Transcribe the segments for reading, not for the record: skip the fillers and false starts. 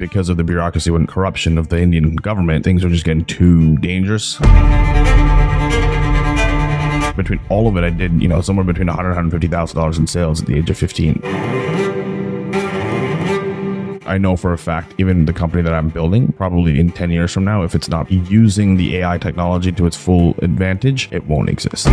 because of the bureaucracy and corruption of the Indian government, things are just getting too dangerous. Between all of it, I did, somewhere between $100,000 and $150,000 in sales at the age of 15. I know for a fact, even the company that I'm building, probably in 10 years from now, if it's not using the AI technology to its full advantage, it won't exist.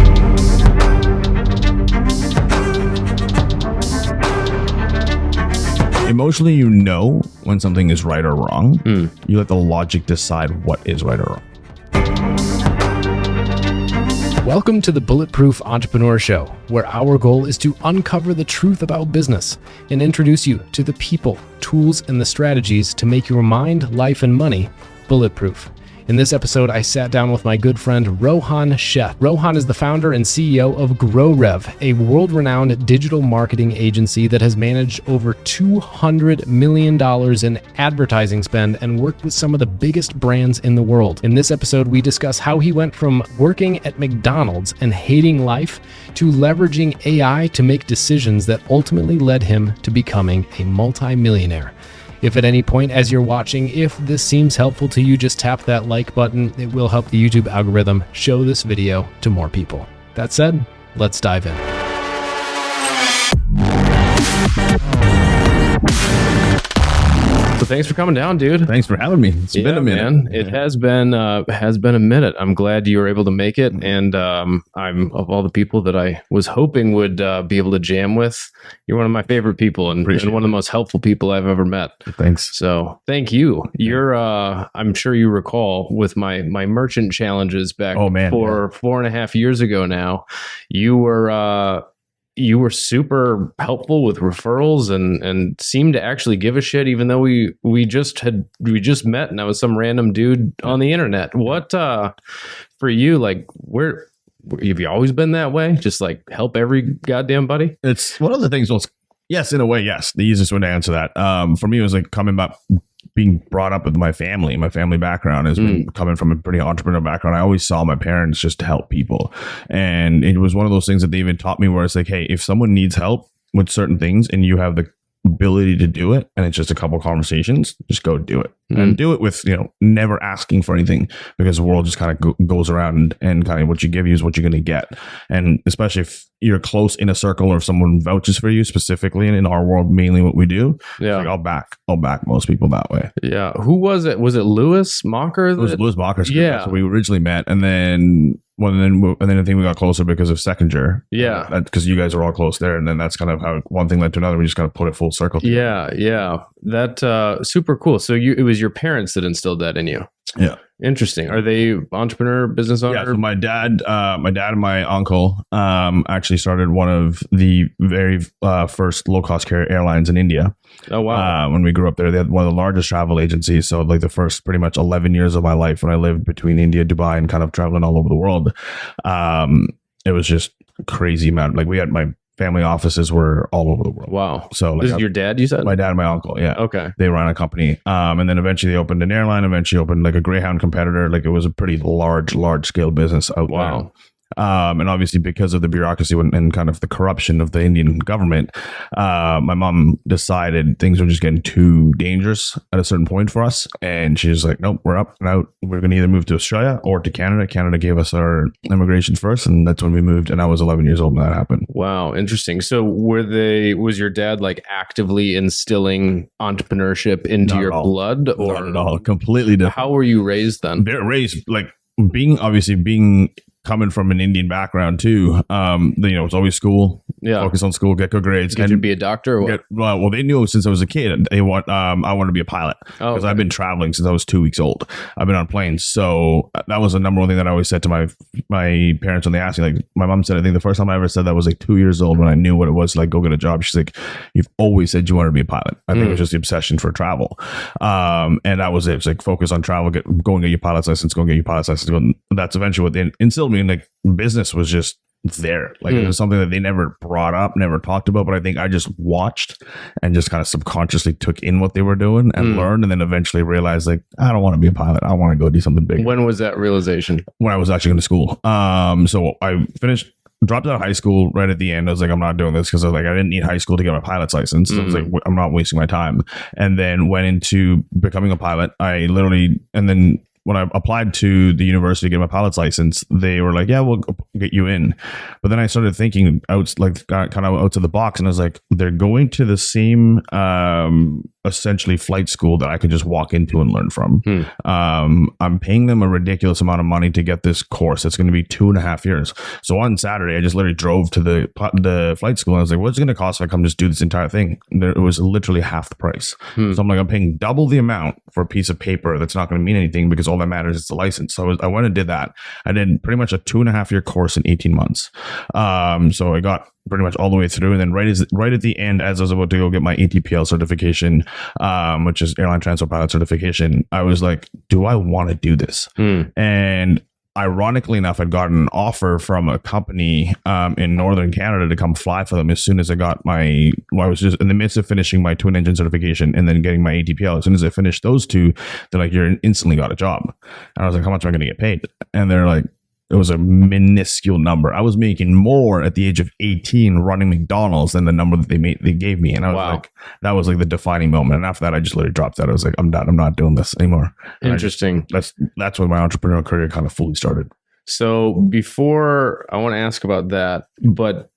Emotionally, you know when something is right or wrong. You let the logic decide what is right or wrong. Welcome to the Bulletproof Entrepreneur Show, where our goal is to uncover the truth about business and introduce you to the people, tools, and the strategies to make your mind, life, and money bulletproof. In this episode, I sat down with my good friend Rohan Sheth. Rohan is the founder and CEO of GrowRev, a world-renowned digital marketing agency that has managed over $200 million in advertising spend and worked with some of the biggest brands in the world. In this episode, we discuss how he went from working at McDonald's and hating life to leveraging AI to make decisions that ultimately led him to becoming a multi-millionaire. If at any point as you're watching, if this seems helpful to you, just tap that like button. It will help the YouTube algorithm show this video to more people. That said, let's dive in. So thanks for coming down, dude. Thanks for having me. It's been a minute. Man. It has been a minute. I'm glad you were able to make it. And I'm of all the people that I was hoping would be able to jam with, you're one of my favorite people and one of the most helpful people I've ever met. Thanks. So thank you. You're I'm sure you recall with my merchant challenges back 4.5 years ago now, you were super helpful with referrals and seemed to actually give a shit, even though we just met and I was some random dude on the internet. What for you, like, where have you always been that way? Just like help every goddamn buddy? It's one of the things. Well, yes, in a way, yes. The easiest way to answer that. For me, it was like coming back, being brought up with my family background has been coming from a pretty entrepreneurial background. I always saw my parents just to help people. And it was one of those things that they even taught me where it's like, hey, if someone needs help with certain things and you have the ability to do it and it's just a couple conversations, just go do it. And do it with, never asking for anything, because the world just kind of goes around and kind of what you give you is what you're going to get. And especially if you're close in a circle or if someone vouches for you specifically, and in our world, mainly what we do, like I'll back most people that way. Yeah. Who was it? Was it Lewis Mocker? It was Lewis Mocker. Yeah. So we originally met, and then I think we got closer because of Seconder. Yeah. Because you guys are all close there. And then that's kind of how one thing led to another. We just kind of put it full circle together. Yeah. That super cool. So it was your parents that instilled that in you. Yeah. Interesting. Are they entrepreneur, business owner? Yeah. So my dad and my uncle actually started one of the very first low-cost carrier airlines in India. Oh, wow. When we grew up there, they had one of the largest travel agencies. So like the first pretty much 11 years of my life when I lived between India, Dubai, and kind of traveling all over the world, it was just crazy amount. Like we had my family offices were all over the world. Wow. So like this is your dad, you said? My dad and my uncle. Yeah. Okay. They ran a company. And then eventually they opened an airline, eventually opened like a Greyhound competitor. Like it was a pretty large scale business out there. And obviously because of the bureaucracy and kind of the corruption of the Indian government, my mom decided things were just getting too dangerous at a certain point for us. And she was like, nope, we're up and out. We're going to either move to Australia or to Canada. Canada gave us our immigration first. And that's when we moved. And I was 11 years old when that happened. Wow. Interesting. So was your dad like actively instilling entrepreneurship into your blood? Or not at all. Completely different. How were you raised then? They're raised like being coming from an Indian background too, it's always school. Yeah, focus on school, get good grades. Did you be a doctor? Or what? Well, they knew since I was a kid. I wanted to be a pilot because I've been traveling since I was 2 weeks old. I've been on planes, so that was the number one thing that I always said to my parents when they asked me. Like my mom said, I think the first time I ever said that was like 2 years old when I knew what it was to like go get a job. She's like, "You've always said you wanted to be a pilot." I think it was just the obsession for travel, and that was it. It's like focus on travel, go and get your pilot's license, go and get your pilot's license. That's eventually what they instilled me in. Like business was just there. Like it was something that they never brought up, never talked about, but I think I just watched and just kind of subconsciously took in what they were doing and learned, and then eventually realized like, I don't want to be a pilot. I want to go do something big. When was that realization? When I was actually going to school. So I finished dropped out of high school right at the end. I was like, I'm not doing this because I was like, I didn't need high school to get my pilot's license. So I was like, I'm not wasting my time. And then went into becoming a pilot. And then when I applied to the university to get my pilot's license, they were like, yeah, we'll get you in. But then I started thinking kind of out of the box, and I was like, they're going to the same essentially flight school that I could just walk into and learn from. I'm paying them a ridiculous amount of money to get this course. It's going to be 2.5 years. So on Saturday, I just literally drove to the flight school, and I was like, what's it going to cost if I come just do this entire thing? And it was literally half the price. So I'm like, I'm paying double the amount for a piece of paper that's not going to mean anything, because all that matters is the license. So I went and did that. I did pretty much a 2.5 year course in 18 months. So I got pretty much all the way through, and then right at the end, as I was about to go get my ATPL certification, which is airline transport pilot certification, I was like, do I want to do this? And ironically enough, I'd gotten an offer from a company in Northern Canada to come fly for them as soon as I got I was just in the midst of finishing my twin engine certification and then getting my ATPL. As soon as I finished those two, they're like, you're instantly got a job. And I was like, how much am I going to get paid? And they're like, it was a minuscule number. I was making more at the age of 18 running McDonald's than the number that they gave me. And I was like, that was like the defining moment. And after that, I just literally dropped out. I was like, I'm done. I'm not doing this anymore. And Interesting. That's when my entrepreneurial career kind of fully started. So before, I want to ask about that, but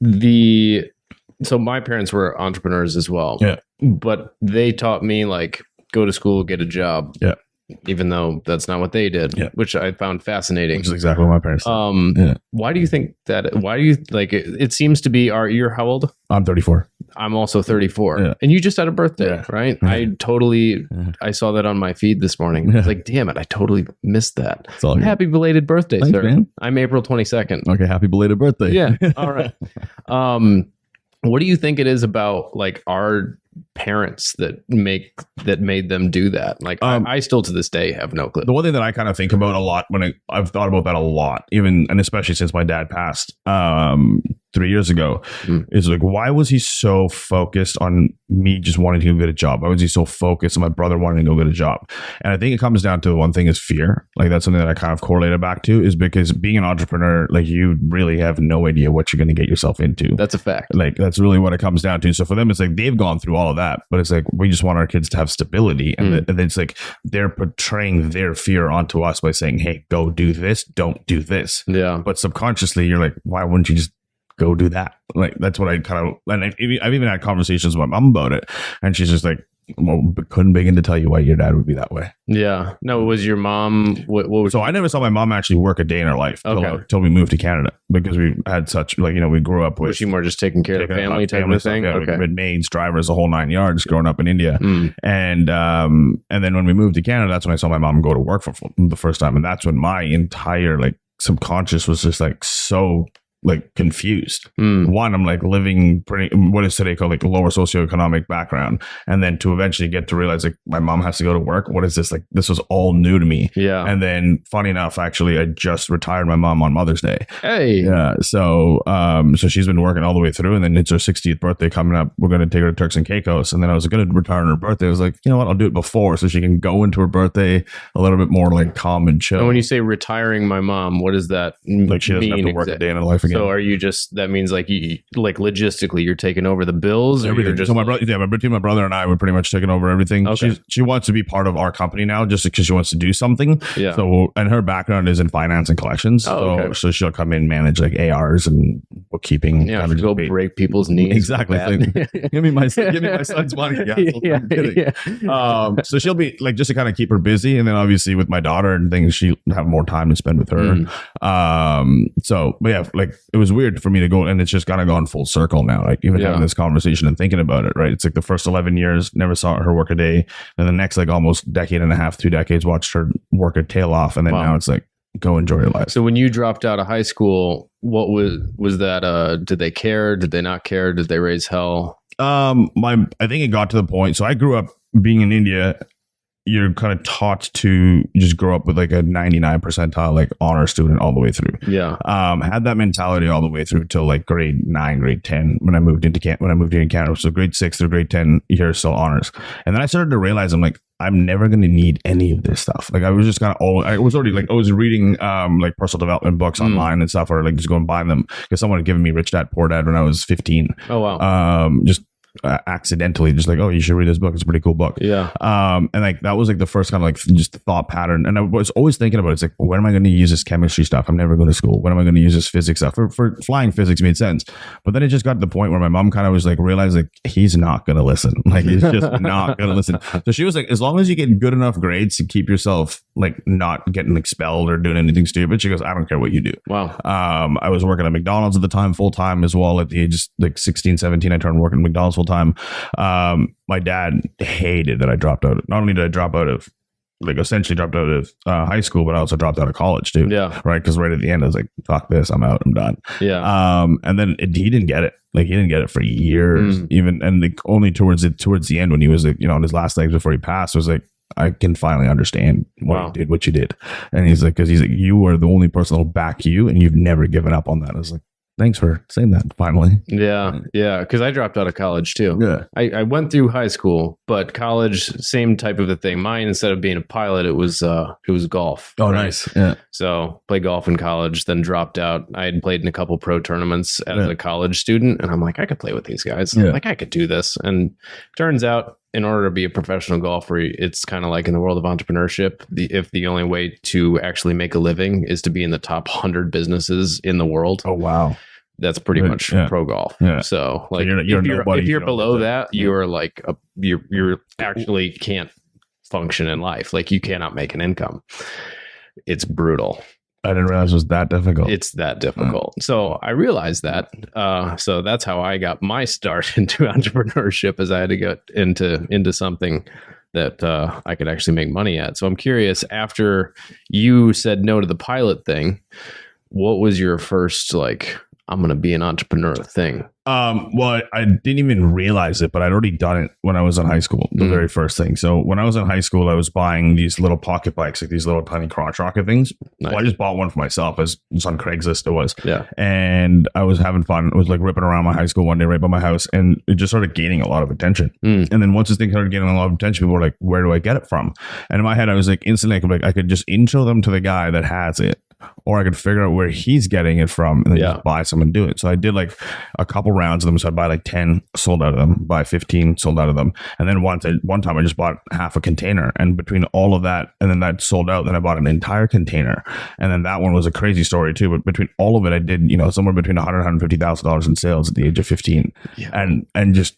so my parents were entrepreneurs as well. Yeah. But they taught me like, go to school, get a job. Yeah. Even though that's not what they did, which I found fascinating. Which is exactly what my parents did. Why do you think that? Why do you like it? It seems to be you're how old? I'm 34. I'm also 34. And you just had a birthday, right? I saw that on my feed this morning. I was like, damn it, I totally missed that. Happy belated birthday, Thanks, sir. Man. I'm April 22nd. Okay, happy belated birthday. Yeah. All right. What do you think it is about like our parents that made them do that? Like I still to this day have no clue. The one thing that I kind of think about a lot I've thought about that a lot, even and especially since my dad passed 3 years ago, is like, why was he so focused on me just wanting to go get a job? Why was he so focused on my brother wanting to go get a job? And I think it comes down to one thing is fear. Like that's something that I kind of correlated back to, is because being an entrepreneur, like you really have no idea what you're going to get yourself into. That's a fact. Like that's really what it comes down to. So for them, it's like they've gone through all of that, but it's like we just want our kids to have stability, and then it's like they're portraying their fear onto us by saying, "Hey, go do this, don't do this." Yeah. But subconsciously, you're like, why wouldn't you just go do that? Like that's what I kind of, and I've even had conversations with my mom about it, and she's just like, well, couldn't begin to tell you why your dad would be that way. Yeah. No, was your mom what was so I never saw my mom actually work a day in her life till we moved to Canada, because we had such we grew up with. Was she more just taking care of the family type of thing? Yeah, okay. We had maids, drivers, the whole 9 yards growing up in India. And then when we moved to Canada, that's when I saw my mom go to work for the first time, and that's when my entire like subconscious was just like so like confused. One, I'm like living pretty what is today called like a lower socioeconomic background, and then to eventually get to realize like my mom has to go to work. What is this? Like this was all new to me. Yeah. And then funny enough, actually, I just retired my mom on Mother's Day. Hey. Yeah. So she's been working all the way through, and then it's her 60th birthday coming up. We're going to take her to Turks and Caicos, and then I was going to retire on her birthday. I was like, you know what? I'll do it before so she can go into her birthday a little bit more like calm and chill. And when you say retiring my mom, what does that mean? Like she doesn't have to work a day in her life again. So are you just, that means like you, like logistically you're taking over the bills? Everything. Just so between my brother and I, we're pretty much taking over everything. Okay. She wants to be part of our company now just because she wants to do something. Yeah. So, and her background is in finance and collections. Okay. So she'll come in, manage like ARs and bookkeeping. Yeah. Kind of go break people's knees. Exactly. Give me my son's money. Yeah. So she'll be like, just to kind of keep her busy. And then obviously with my daughter and things, she'll have more time to spend with her. But yeah, like it was weird for me to go, and it's just kind of gone full circle now. Like even having this conversation and thinking about it, right? It's like the first 11 years, never saw her work a day. And the next like almost decade and a half, 2 decades, watched her work her tail off. And then now it's like, go enjoy your life. So when you dropped out of high school, what was that? Did they care? Did they not care? Did they raise hell? I think it got to the point. So I grew up being in India. You're kind of taught to just grow up with like a 99 percentile like honor student all the way through. Yeah. Had that mentality all the way through till like grade 9, grade 10 when I moved into Canada. So grade 6 through grade 10 years still honors. And then I started to realize I'm like, I'm never going to need any of this stuff. Like I was just kind of I was already like, I was reading like personal development books online and stuff, or like just go and buy them because someone had given me Rich Dad Poor Dad when I was 15. Oh, wow. Just accidentally, just like, oh, you should read this book. It's a pretty cool book. Yeah. And like that was like the first kind of like just thought pattern. And I was always thinking about it. It's like, when am I going to use this chemistry stuff? I'm never going to school. When am I going to use this physics stuff? For flying, physics made sense. But then it just got to the point where my mom kind of was like, realized like he's not going to listen. Like he's just not going to listen. So she was like, as long as you get good enough grades to keep yourself like not getting expelled or doing anything stupid, she goes, I don't care what you do. Wow. I was working at McDonald's at the time, full time as well. At the age of like 16, 17, I turned working at McDonald's full time. My dad hated that I dropped out. Not only did I drop out of, like, essentially dropped out of high school, but I also dropped out of college too. Yeah. Right. Because right at the end, I was like, fuck this, I'm out, I'm done. Yeah. And then he didn't get it. Like he didn't get it for years, even, and like only towards the end when he was like, you know, on his last legs before he passed, was like, I can finally understand what you did. And he's like, you are the only person that'll back you, and you've never given up on that. I was like, thanks for saying that finally. Yeah. Because I dropped out of college too. Yeah. I went through high school, but college, same type of a thing. Mine, instead of being a pilot, it was golf. Oh, right? Nice. Yeah. So played golf in college, then dropped out. I had played in a couple pro tournaments as a college student, and I'm like, I could play with these guys. Yeah. Like I could do this. And turns out, in order to be a professional golfer, it's kind of like in the world of entrepreneurship. If the only way to actually make a living is to be in the top 100 businesses in the world. Oh, wow. That's pretty much pro golf. Yeah. So like, so if you're below that, you're like, you're actually can't function in life. Like you cannot make an income. It's brutal. I didn't realize it was that difficult. It's that difficult. So I realized that. So that's how I got my start into entrepreneurship, as I had to get into something that I could actually make money at. So I'm curious, after you said no to the pilot thing, what was your first like, I'm going to be an entrepreneur thing? Well, I didn't even realize it, but I'd already done it when I was in high school, the very first thing. So when I was in high school, I was buying these little pocket bikes, like these little tiny crotch rocket things. Nice. Well, I just bought one for myself, as it's on Craigslist it was. Yeah. And I was having fun. I was like ripping around my high school one day right by my house, and it just started gaining a lot of attention. And then once this thing started getting a lot of attention, people were like, where do I get it from? And in my head, I was like, instantly, I could just intro them to the guy that has it, or I could figure out where he's getting it from and then just buy some and do it. So I did like a couple rounds of them. So I'd buy like 10, sold out of them, buy 15, sold out of them. And then one time I just bought half a container, and between all of that, and then that sold out, then I bought an entire container. And then that one was a crazy story too. But between all of it, I did, somewhere between $100,000 and $150,000 in sales at the age of 15 and just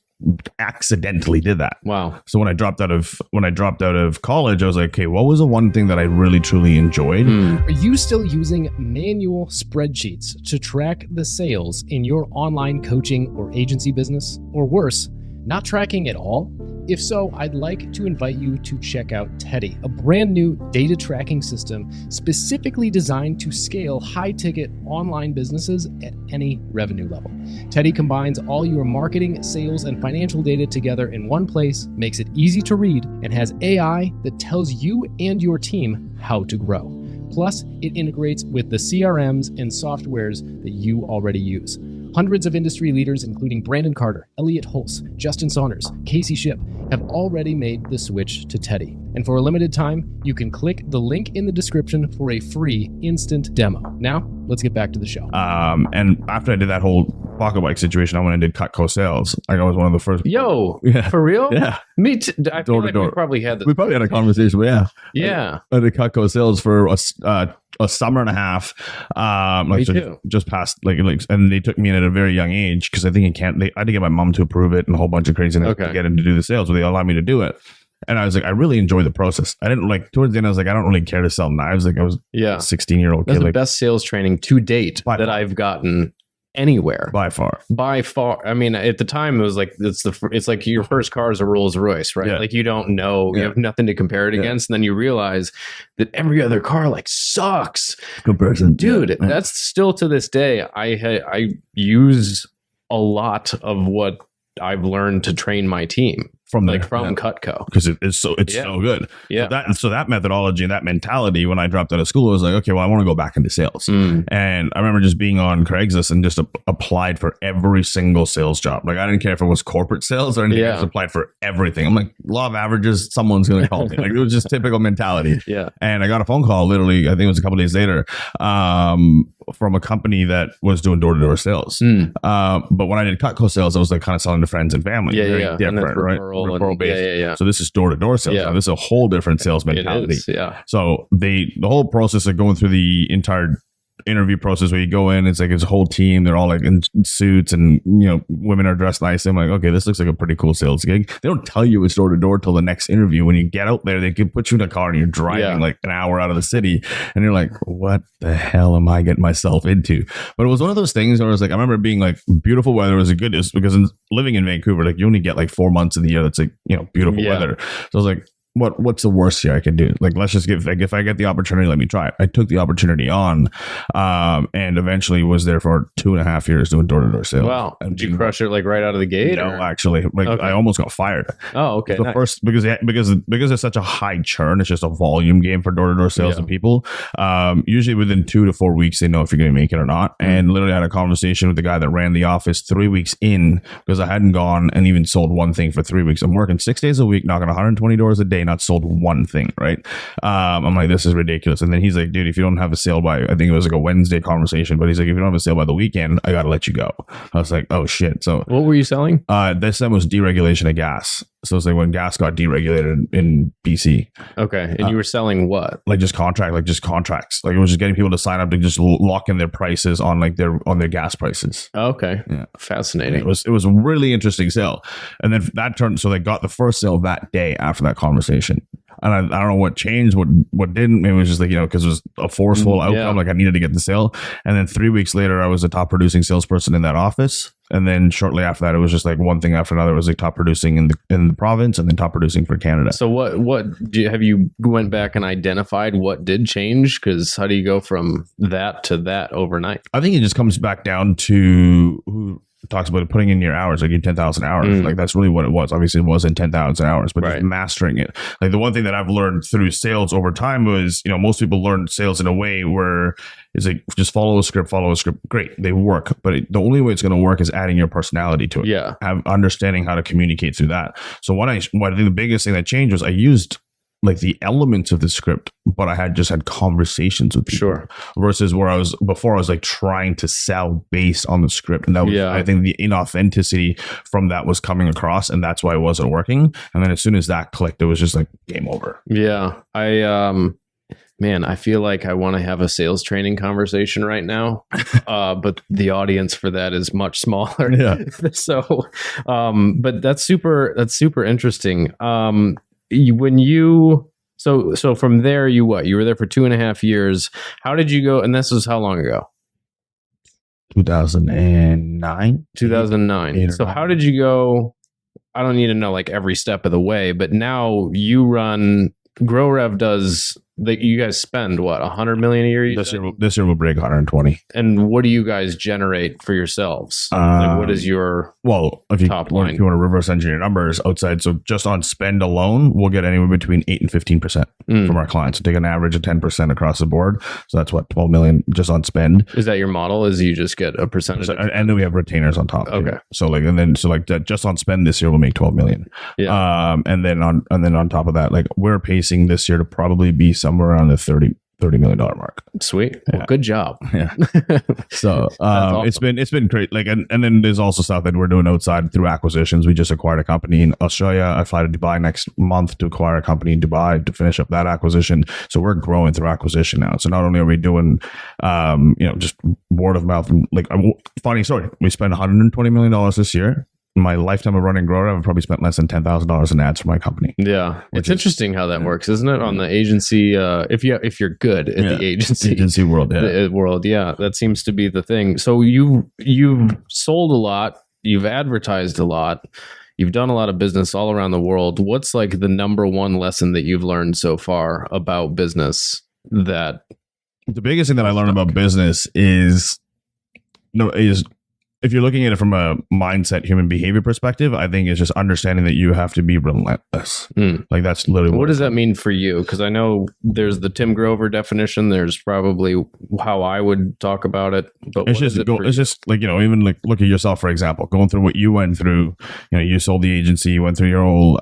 accidentally did that. Wow. So when I dropped out of college, I was like, okay, what was the one thing that I really truly enjoyed? Are you still using manual spreadsheets to track the sales in your online coaching or agency business? Or worse, not tracking at all? If so, I'd like to invite you to check out Teddy, a brand new data tracking system specifically designed to scale high-ticket online businesses at any revenue level. Teddy combines all your marketing, sales, and financial data together in one place, makes it easy to read, and has AI that tells you and your team how to grow. Plus, it integrates with the CRMs and softwares that you already use. Hundreds of industry leaders, including Brandon Carter, Elliot Hulse, Justin Saunders, Casey Shipp, have already made the switch to Teddy. And for a limited time, you can click the link in the description for a free instant demo. Now, let's get back to the show. And after I did that whole pocket bike situation, I went and did Cutco sales. I was one of the first. Yo, for real? Yeah. Me too. I feel like we probably had this. We probably had a conversation, but yeah. Yeah. I did Cutco sales for a summer and a half, just past and they took me in at a very young age, because I think I had to get my mom to approve it and a whole bunch of craziness to get him to do the sales, but they allowed me to do it. And I was like, I really enjoy the process. I didn't towards the end, I was like, I don't really care to sell knives. Like I was a 16-year-old kid. That's the best sales training to date that I've gotten anywhere. By far. I mean, at the time it was like, it's like your first car is a Rolls Royce, right? Yeah. Like you don't know, you have nothing to compare it against. And then you realize that every other car like sucks. Comparison. Dude, that's still to this day. I use a lot of what I've learned to train my team from there, like from Cutco, because it's so good. Yeah. So that methodology and that mentality, when I dropped out of school, I was like, okay, well, I want to go back into sales. And I remember just being on Craigslist and just applied for every single sales job. Like I didn't care if it was corporate sales or anything. I just applied for everything. I'm like, law of averages, someone's going to call me. Like it was just typical mentality. Yeah. And I got a phone call literally, I think it was a couple of days later, from a company that was doing door-to-door sales. But when I did Cutco sales, I was like kind of selling to friends and family. Very different, right? Referral based. So this is door-to-door sales. Now, this is a whole different sales mentality. So the whole process of going through the entire interview process where you go in, it's like it's a whole team, they're all like in suits, and women are dressed nice. I'm like, okay, this looks like a pretty cool sales gig. They don't tell you it's door to door till the next interview. When you get out there, they can put you in a car and you're driving like an hour out of the city, and you're like, what the hell am I getting myself into? But it was one of those things where I was like, I remember being like, beautiful weather was a good, because living in Vancouver, like you only get like 4 months of the year that's like beautiful weather. So I was like, what's the worst here I could do? Like, let's just give, like, if I get the opportunity, let me try it. I took the opportunity on, and eventually was there for 2.5 years doing door-to-door sales. Wow. Did you crush it like right out of the gate? No, actually, like I almost got fired. Oh, okay. The first, because there's such a high churn, it's just a volume game for door-to-door sales and people. Usually within 2 to 4 weeks, they know if you're going to make it or not. And literally had a conversation with the guy that ran the office 3 weeks in, because I hadn't gone and even sold one thing for 3 weeks. I'm working 6 days a week, knocking 120 doors a day, not sold one thing, right? I'm like, this is ridiculous. And then he's like, dude, if you don't have a sale by, I think it was like a Wednesday conversation, but he's like, if you don't have a sale by the weekend, I gotta let you go. I was like, oh shit. So what were you selling? This time was deregulation of gas. So it's like when gas got deregulated in BC. Okay. And you were selling what? Like just contracts. Like it was just getting people to sign up to just lock in their prices on like their gas prices. Okay. Yeah. Fascinating. It was a really interesting sale. And then that turned, so they got the first sale that day after that conversation. And I don't know what changed, what didn't. Maybe it was just like, because it was a forceful outcome. Like I needed to get the sale. And then 3 weeks later, I was the top producing salesperson in that office. And then shortly after that, it was just like one thing after another. It was like top producing in the province, and then top producing for Canada. So have you went back and identified what did change? Because how do you go from that to that overnight? I think it just comes back down to who talks about putting in your hours, like your 10,000 hours. Like that's really what it was. Obviously it wasn't 10,000 hours, but just mastering it. Like the one thing that I've learned through sales over time was, most people learn sales in a way where it's like, just follow a script. Great. They work, but the only way it's going to work is adding your personality to it. Yeah. Understanding how to communicate through that. So what I think the biggest thing that changed was I used like the elements of the script, but I had conversations with people. Sure. Versus where I was like trying to sell based on the script. And that was, I think the inauthenticity from that was coming across, and that's why it wasn't working. And then as soon as that clicked, it was just like game over. Yeah. I feel like I want to have a sales training conversation right now, but the audience for that is much smaller. Yeah. So, but that's super interesting. So from there, you were there for 2.5 years. How did you go? And this was how long ago? 2009. So how did you go? I don't need to know like every step of the way, but now you run GrowRev does. You guys spend what, 100 million a year? This year we'll break 120. And what do you guys generate for yourselves? Like what is your top line? If you want to reverse engineer numbers outside, so just on spend alone, we'll get anywhere between 8 and 15% from our clients. So take an average of 10% across the board. So that's what, 12 million just on spend. Is that your model? Is you just get a percentage? And then we have retainers on top. Okay. So that just on spend this year we'll make 12 million. Yeah. And then on top of that, like we're pacing this year to probably be somewhere around the $30 million mark. Sweet. Well, good job. Yeah. So awesome. it's been great. Like, and then there's also stuff that we're doing outside through acquisitions. We just acquired a company in Australia. I fly to Dubai next month to acquire a company in Dubai to finish up that acquisition. So we're growing through acquisition now. So not only are we doing, just word of mouth. Like, funny story. We spent $120 million this year. My lifetime of running GrowRev, I've probably spent less than $10,000 in ads for my company. Yeah, it's interesting how that works, isn't it? On the agency, if you're good at the agency world, that seems to be the thing. So you've sold a lot, you've advertised a lot, you've done a lot of business all around the world. What's like the number one lesson that you've learned so far about business? That the biggest thing that I learned about business is if you're looking at it from a mindset, human behavior perspective, I think it's just understanding that you have to be relentless. Like that's literally what does that mean for you? Because I know there's the Tim Grover definition. There's probably how I would talk about it. But it's just like, even like look at yourself, for example, going through what you went through. You sold the agency, you went through your whole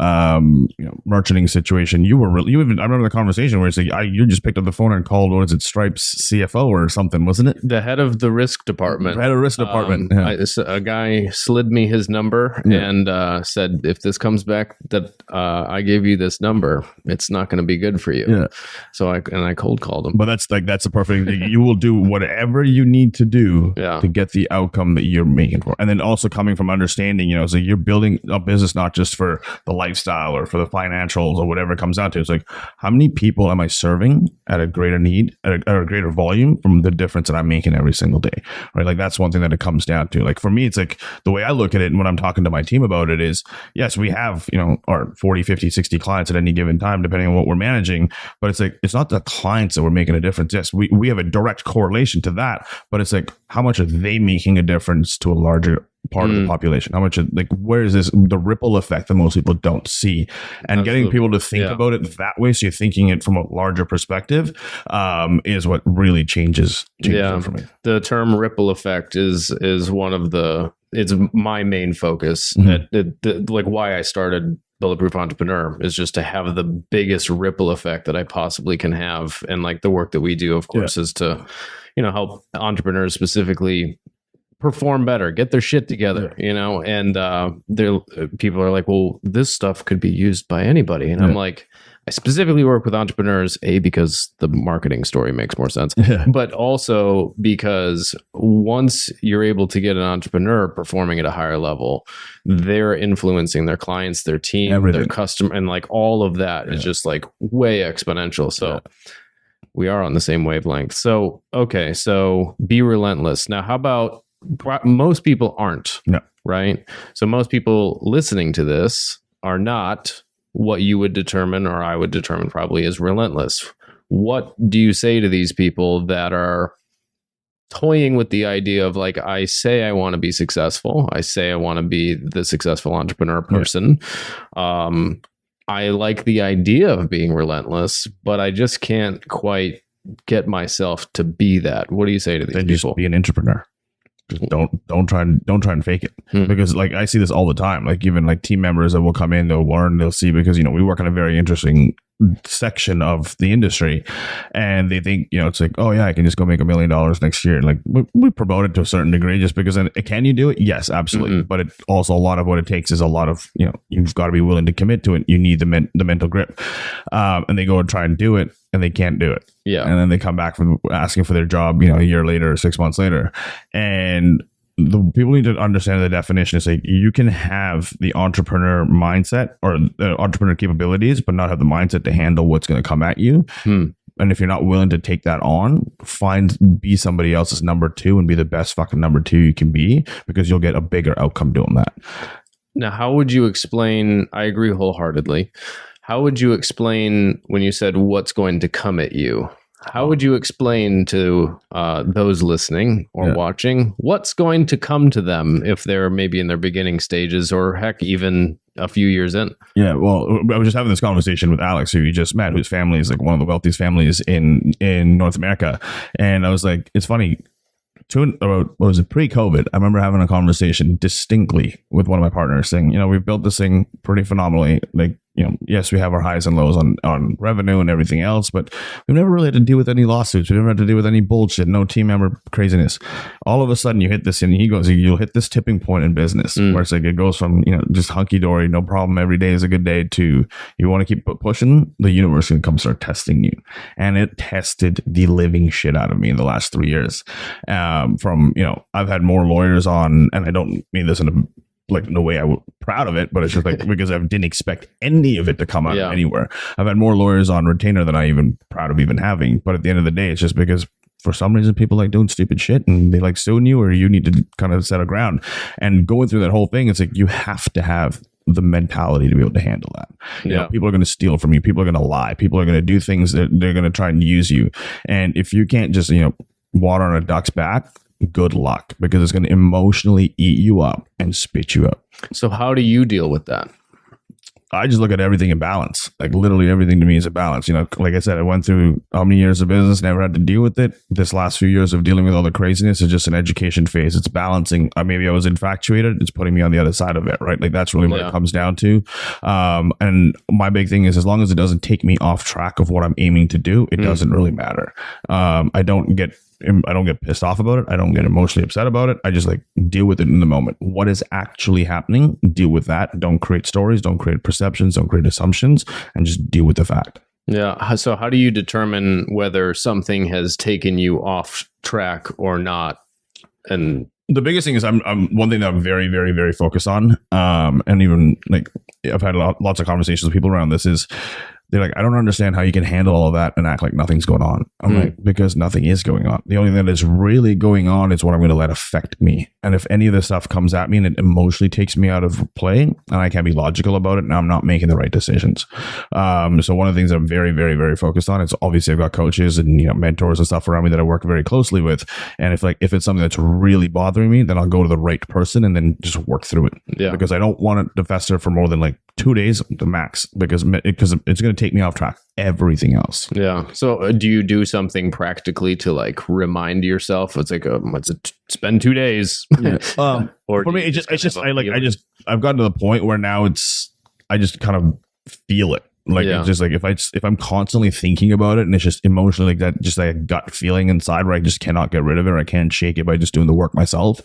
merchanting situation. I remember the conversation where it's like you just picked up the phone and called, what is it, Stripe's CFO or something, wasn't it? The head of the risk department. Head of risk department. A guy slid me his number and said, if this comes back that I gave you this number, it's not going to be good for you. Yeah. So I cold called him. But that's the perfect thing. You will do whatever you need to do to get the outcome that you're making for. And then also coming from understanding, so you're building a business not just for the lifestyle or for the financials or whatever it comes down to. It's like, how many people am I serving at a greater need, at a greater volume from the difference that I'm making every single day, right? Like that's one thing that it comes down to. Like for me, it's like the way I look at it and when I'm talking to my team about it is, yes, we have, our 40, 50, 60 clients at any given time, depending on what we're managing, but it's like, it's not the clients that we're making a difference. Yes, we have a direct correlation to that, but it's like, how much are they making a difference to a larger part of the population? How much, where is the ripple effect that most people don't see? And getting people to think about it that way, so you're thinking it from a larger perspective, is what really changes it for me. The term ripple effect is one of it's my main focus. Like why I started Bulletproof Entrepreneur is just to have the biggest ripple effect that I possibly can have. And like the work that we do, of course, is to, help entrepreneurs specifically perform better, get their shit together, and people are like, well, this stuff could be used by anybody. And I'm like, I specifically work with entrepreneurs, because the marketing story makes more sense, but also because once you're able to get an entrepreneur performing at a higher level, they're influencing their clients, their team, their customer, and like all of that is just like way exponential. So we are on the same wavelength. So, okay. So be relentless. Now, how about most people aren't, right? So most people listening to this are not what you would determine, or I would determine probably, as relentless. What do you say to these people that are toying with the idea of like, I say I want to be successful. I say I want to be the successful entrepreneur person. I like the idea of being relentless, but I just can't quite get myself to be that. What do you say to these people? Just be an entrepreneur. Just don't try and fake it, because like I see this all the time. Like even like team members that will come in, they'll learn, they'll see, because we work in a very interesting section of the industry, and they think it's like, oh yeah, I can just go make $1 million next year. Like we promote it to a certain degree just because. And can you do it? Yes, absolutely. But it also, a lot of what it takes is a lot of you've got to be willing to commit to it. You need the mental grip, and they go and try and do it, and they can't do it. And then they come back from asking for their job a year later or 6 months later, and the people need to understand the definition. Is like, you can have the entrepreneur mindset or the entrepreneur capabilities, but not have the mindset to handle what's going to come at you. And if you're not willing to take that on, be somebody else's number two and be the best fucking number two you can be, because you'll get a bigger outcome doing that. Now, how would you explain? I agree wholeheartedly. How would you explain when you said what's going to come at you? How would you explain to those listening or watching what's going to come to them if they're maybe in their beginning stages, or heck, even a few years in? Yeah, well, I was just having this conversation with Alex, who you just met, whose family is like one of the wealthiest families in North America. And I was like, it's funny. Pre-COVID, I remember having a conversation distinctly with one of my partners saying, we've built this thing pretty phenomenally. Like, yes, we have our highs and lows on revenue and everything else, but we've never really had to deal with any lawsuits. We've never had to deal with any bullshit, no team member craziness. All of a sudden you hit this, and he goes, you'll hit this tipping point in business where it's like, it goes from, just hunky-dory, no problem, every day is a good day, to you want to keep pushing, the universe is going to come start testing you. And it tested the living shit out of me in the last 3 years. I've had more lawyers on, and I don't mean this in a way I was proud of it, but it's just like because I didn't expect any of it to come out anywhere. I've had more lawyers on retainer than I even proud of even having. But at the end of the day, it's just because for some reason people like doing stupid shit and they like suing you, or you need to kind of set a ground. And going through that whole thing, it's like you have to have the mentality to be able to handle that. People are going to steal from you. People are going to lie. People are going to do things that they're going to try and use you. And if you can't just, water on a duck's back good luck, because it's going to emotionally eat you up and spit you out. So how do you deal with that? I just look at everything in balance. Like literally everything to me is a balance. You know, like I said, I went through how many years of business, never had to deal with it. This last few years of dealing with all the craziness is just an education phase. It's balancing. Maybe I was infatuated. It's putting me on the other side of it, right? Like that's really what it comes down to. And my big thing is, as long as it doesn't take me off track of what I'm aiming to do, it doesn't really matter. I don't get pissed off about it. I don't get emotionally upset about it. I just like deal with it in the moment. What is actually happening? Deal with that. Don't create stories. Don't create perceptions. Don't create assumptions, and just deal with the fact. Yeah. So how do you determine whether something has taken you off track or not? And the biggest thing is I'm one thing that I'm very, very, very focused on. And even like I've had lots of conversations with people around this is, they're like, I don't understand how you can handle all of that and act like nothing's going on. I'm like, because nothing is going on. The only thing that is really going on is what I'm going to let affect me. And if any of this stuff comes at me and it emotionally takes me out of play and I can't be logical about it, and I'm not making the right decisions. So one of the things I'm very, very, very focused on is obviously I've got coaches and mentors and stuff around me that I work very closely with. And if it's something that's really bothering me, then I'll go to the right person and then just work through it. Yeah. Because I don't want it to fester for more than like 2 days, the max, because it's going to take me off track. Everything else. Yeah. So do you do something practically to like remind yourself? It's like, it's been 2 days. Yeah. Or for me, I've gotten to the point where now I just kind of feel it. Like it's just like if I'm constantly thinking about it and it's just emotionally like that, just like a gut feeling inside where I just cannot get rid of it, or I can't shake it by just doing the work myself,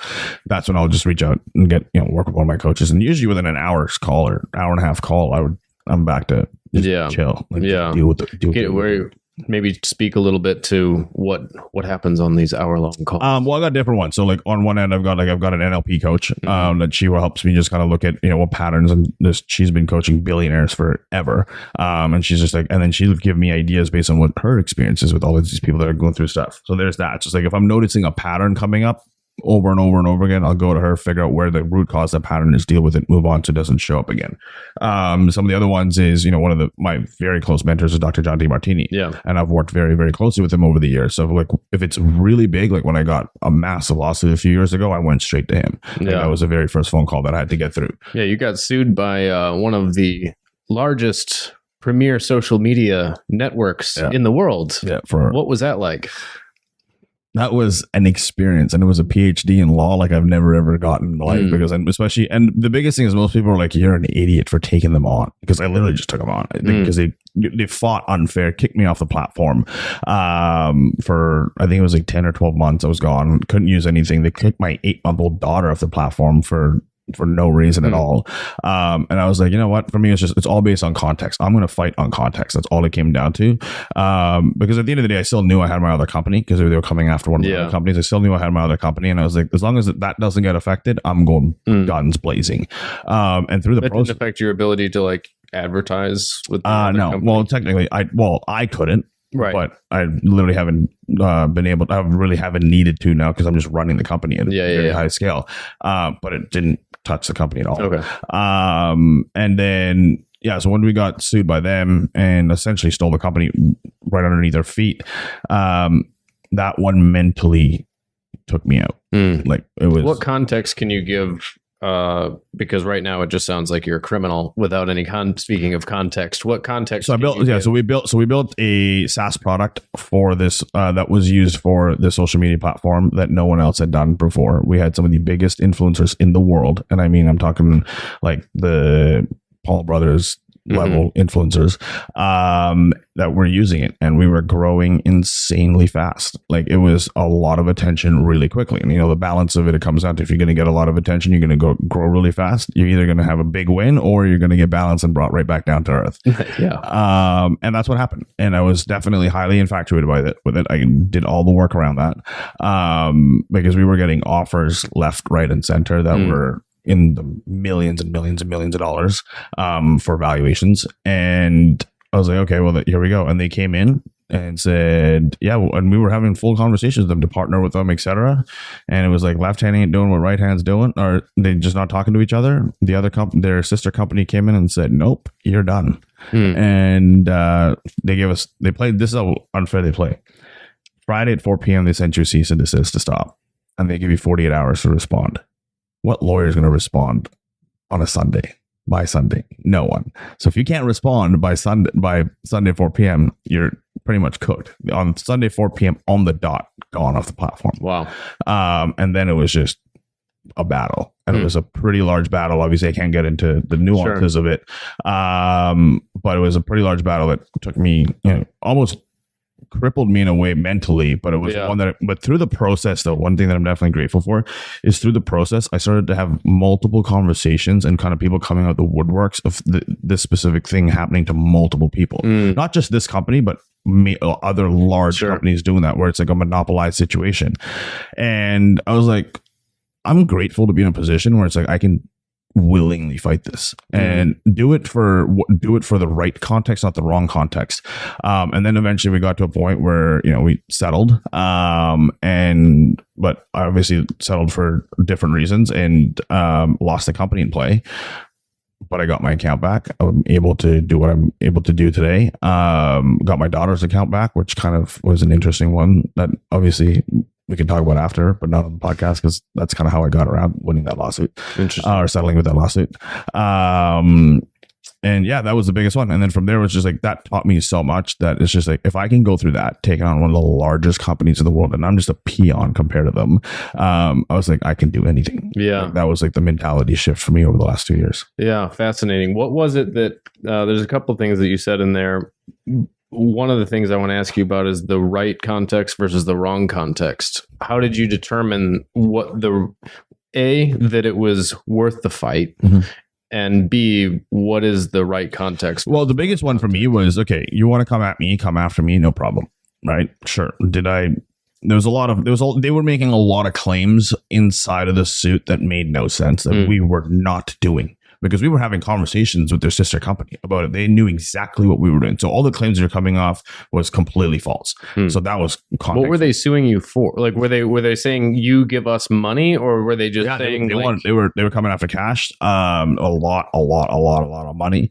that's when I'll just reach out and get work with one of my coaches. And usually within an hour's call or hour and a half call, I'm back to just chill. Like, deal with it. Maybe speak a little bit to what happens on these hour-long calls. Well, I got different ones. So like on one end, I've got an NLP coach that she helps me just kind of look at what patterns, and she's been coaching billionaires forever. And she's just like, and then she'll give me ideas based on what her experiences with all of these people that are going through stuff. So there's that. Just like if I'm noticing a pattern coming up over and over and over again, I'll go to her, figure out where the root cause of that pattern is, deal with it, move on so it doesn't show up again. Some of the other ones is, one of my very close mentors is Dr. John DeMartini. Yeah. And I've worked very, very closely with him over the years. So like if it's really big, like when I got a massive lawsuit a few years ago, I went straight to him. Yeah. That was the very first phone call that I had to get through. Yeah. You got sued by one of the largest premier social media networks in the world. Yeah. What was that like? That was an experience, and it was a PhD in law like I've never ever gotten in life. Because, and the biggest thing is most people are like, you're an idiot for taking them on, because I literally just took them on because they fought unfair, kicked me off the platform for I think it was like 10 or 12 months. I was gone, couldn't use anything. They kicked my 8-month-old daughter off the platform for no reason at all. And I was like, you know what? For me, it's all based on context. I'm going to fight on context. That's all it came down to. Because at the end of the day, I still knew I had my other company, because they were coming after one of my other companies. I still knew I had my other company. And I was like, as long as that doesn't get affected, I'm going guns blazing. And through the process, didn't affect your ability to like advertise with no. Company? Well, technically, I couldn't. Right. But I literally haven't been able to, I really haven't needed to now, because I'm just running the company at a very high scale. But it didn't touch the company at all. Okay. And then, so when we got sued by them and essentially stole the company right underneath their feet, that one mentally took me out. Like it was. What context can you give? Because right now it just sounds like you're a criminal without any speaking of context. What context? So we built a SaaS product for this that was used for the social media platform that no one else had done before. We had some of the biggest influencers in the world, and I mean, I'm talking like the Paul brothers level influencers that were using it, and we were growing insanely fast. Like it was a lot of attention really quickly, and the balance of it comes down to, if you're going to get a lot of attention, you're going to grow really fast. You're either going to have a big win, or you're going to get balanced and brought right back down to earth. And that's what happened, and I was definitely highly infatuated with it. I did all the work around that because we were getting offers left, right, and center that were in the millions and millions and millions of dollars for valuations. And I was like, okay, well, here we go. And they came in and said, and we were having full conversations with them to partner with them, etc. And it was like, left hand ain't doing what right hand's doing, or they just not talking to each other. The other their sister company came in and said, nope, you're done. And they played, this is how unfair they play. Friday at 4 p.m. they sent you a cease and desist to stop. and they give you 48 hours to respond. What lawyer is going to respond on a Sunday? By Sunday? No one. So if you can't respond by Sunday 4 p.m., you're pretty much cooked. On Sunday 4 p.m. on the dot, gone off the platform. Wow. And then it was just a battle, and it was a pretty large battle. Obviously, I can't get into the nuances of it, but it was a pretty large battle that took me, almost crippled me in a way mentally, but it was one that, but through the process though, one thing that I'm definitely grateful for is through the process, I started to have multiple conversations and kind of people coming out the woodworks of this specific thing happening to multiple people, not just this company, but other large companies doing that, where it's like a monopolized situation. And I was like, I'm grateful to be in a position where it's like, I can willingly fight this and do it for the right context, not the wrong context. And then eventually we got to a point where, we settled, but I obviously settled for different reasons, and lost the company in play, but I got my account back. I'm able to do what I'm able to do today. Got my daughter's account back, which kind of was an interesting one that obviously we can talk about after, but not on the podcast, because that's kind of how I got around winning that lawsuit, or settling with that lawsuit. And yeah, that was the biggest one. And then from there, it was just like, that taught me so much that it's just like, if I can go through that, taking on one of the largest companies in the world, and I'm just a peon compared to them, I was like, I can do anything. Yeah. Like, that was like the mentality shift for me over the last 2 years. Yeah. Fascinating. What was it that, there's a couple of things that you said in there. One of the things I want to ask you about is the right context versus the wrong context. How did you determine that it was worth the fight? And B, what is the right context? Well, the biggest one for me was, okay, you want to come at me, come after me, no problem. Right? Sure. They were making a lot of claims inside of the suit that made no sense, that we were not doing. Because we were having conversations with their sister company about it. They knew exactly what we were doing. So all the claims that are coming off was completely false. So that was context. What were they suing you for? Like, were they saying you give us money, or were they just saying they were coming after cash? A lot of money.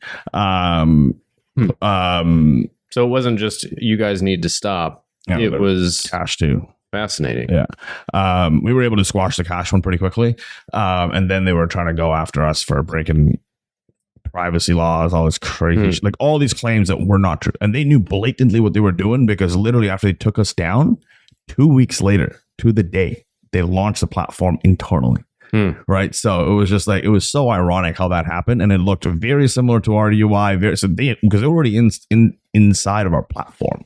So it wasn't just you guys need to stop. Yeah, it was cash too. Fascinating. Yeah. We were able to squash the cash one pretty quickly. And then they were trying to go after us for breaking privacy laws, all this crazy shit, like all these claims that were not true. And they knew blatantly what they were doing, because literally after they took us down, 2 weeks later to the day, they launched the platform internally. Right. So it was just like, it was so ironic how that happened. And it looked very similar to our UI, because they're already inside of our platform.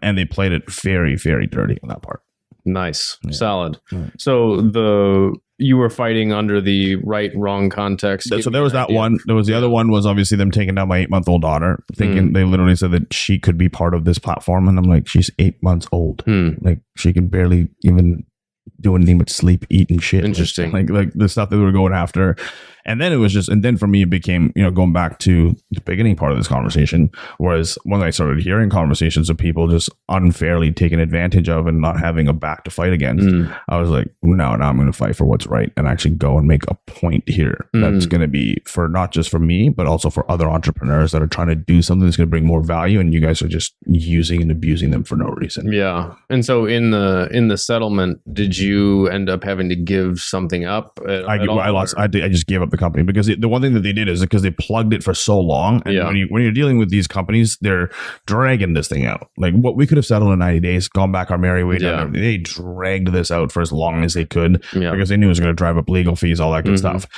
And they played it very, very dirty on that part. Nice. Yeah. Solid. So you were fighting under the right, wrong context. So there was that one. There was the other one was obviously them taking down my 8-month-old daughter, thinking they literally said that she could be part of this platform. And I'm like, she's 8 months old. Like, she can barely even do anything but sleep, eat, and shit. Interesting. Like the stuff that we were going after. And then it was just, and then for me, it became, going back to the beginning part of this conversation, was when I started hearing conversations of people just unfairly taken advantage of and not having a back to fight against. I was like, no, I'm going to fight for what's right and actually go and make a point here that's going to be for not just for me, but also for other entrepreneurs that are trying to do something that's going to bring more value. And you guys are just using and abusing them for no reason. Yeah. And so in the settlement, did you end up having to give something up? I just gave up the company, because the one thing that they did is because they plugged it for so long. And when you're dealing with these companies, they're dragging this thing out. Like, what we could have settled in 90 days, gone back our merry way down. They dragged this out for as long as they could, because they knew it was going to drive up legal fees, all that good stuff.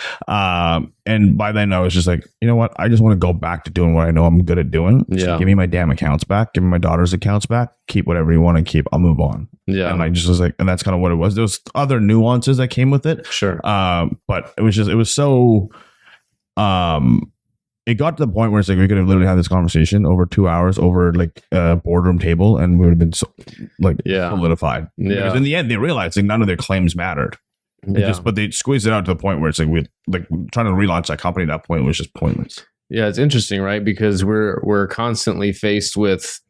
And by then I was just like, you know what? I just want to go back to doing what I know I'm good at doing. So give me my damn accounts back. Give me my daughter's accounts back. Keep whatever you want to keep. I'll move on. Yeah. And I just was like, and that's kind of what it was. There was other nuances that came with it. Sure. But it was so, it got to the point where it's like, we could have literally had this conversation over 2 hours over like a boardroom table, and we would have been solidified. Because in the end, they realized like none of their claims mattered. But they squeezed it out to the point where it's like, trying to relaunch that company at that point was just pointless. Yeah, it's interesting, right? Because we're constantly faced with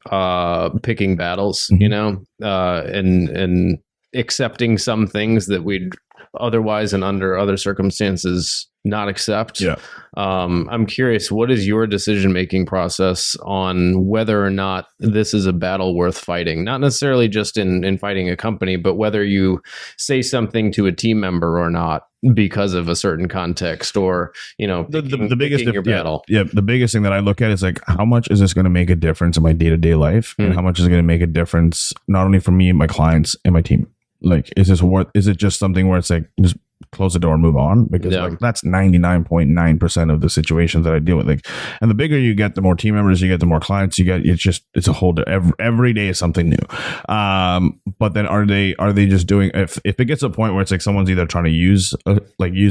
picking battles, and accepting some things that we'd otherwise and under other circumstances not accept. Yeah. I'm curious, what is your decision-making process on whether or not this is a battle worth fighting? Not necessarily just in fighting a company, but whether you say something to a team member or not because of a certain context, or, The biggest your battle. Yeah, the biggest thing that I look at is like, how much is this going to make a difference in my day-to-day life, and how much is it going to make a difference not only for me and my clients and my team? Like, is it just something where it's like, just close the door and move on? Because like, that's 99.9% of the situations that I deal with. Like, and the bigger you get, the more team members you get, the more clients you get. It's a whole every day is something new. But then are they just doing, if it gets to a point where it's like someone's either trying to use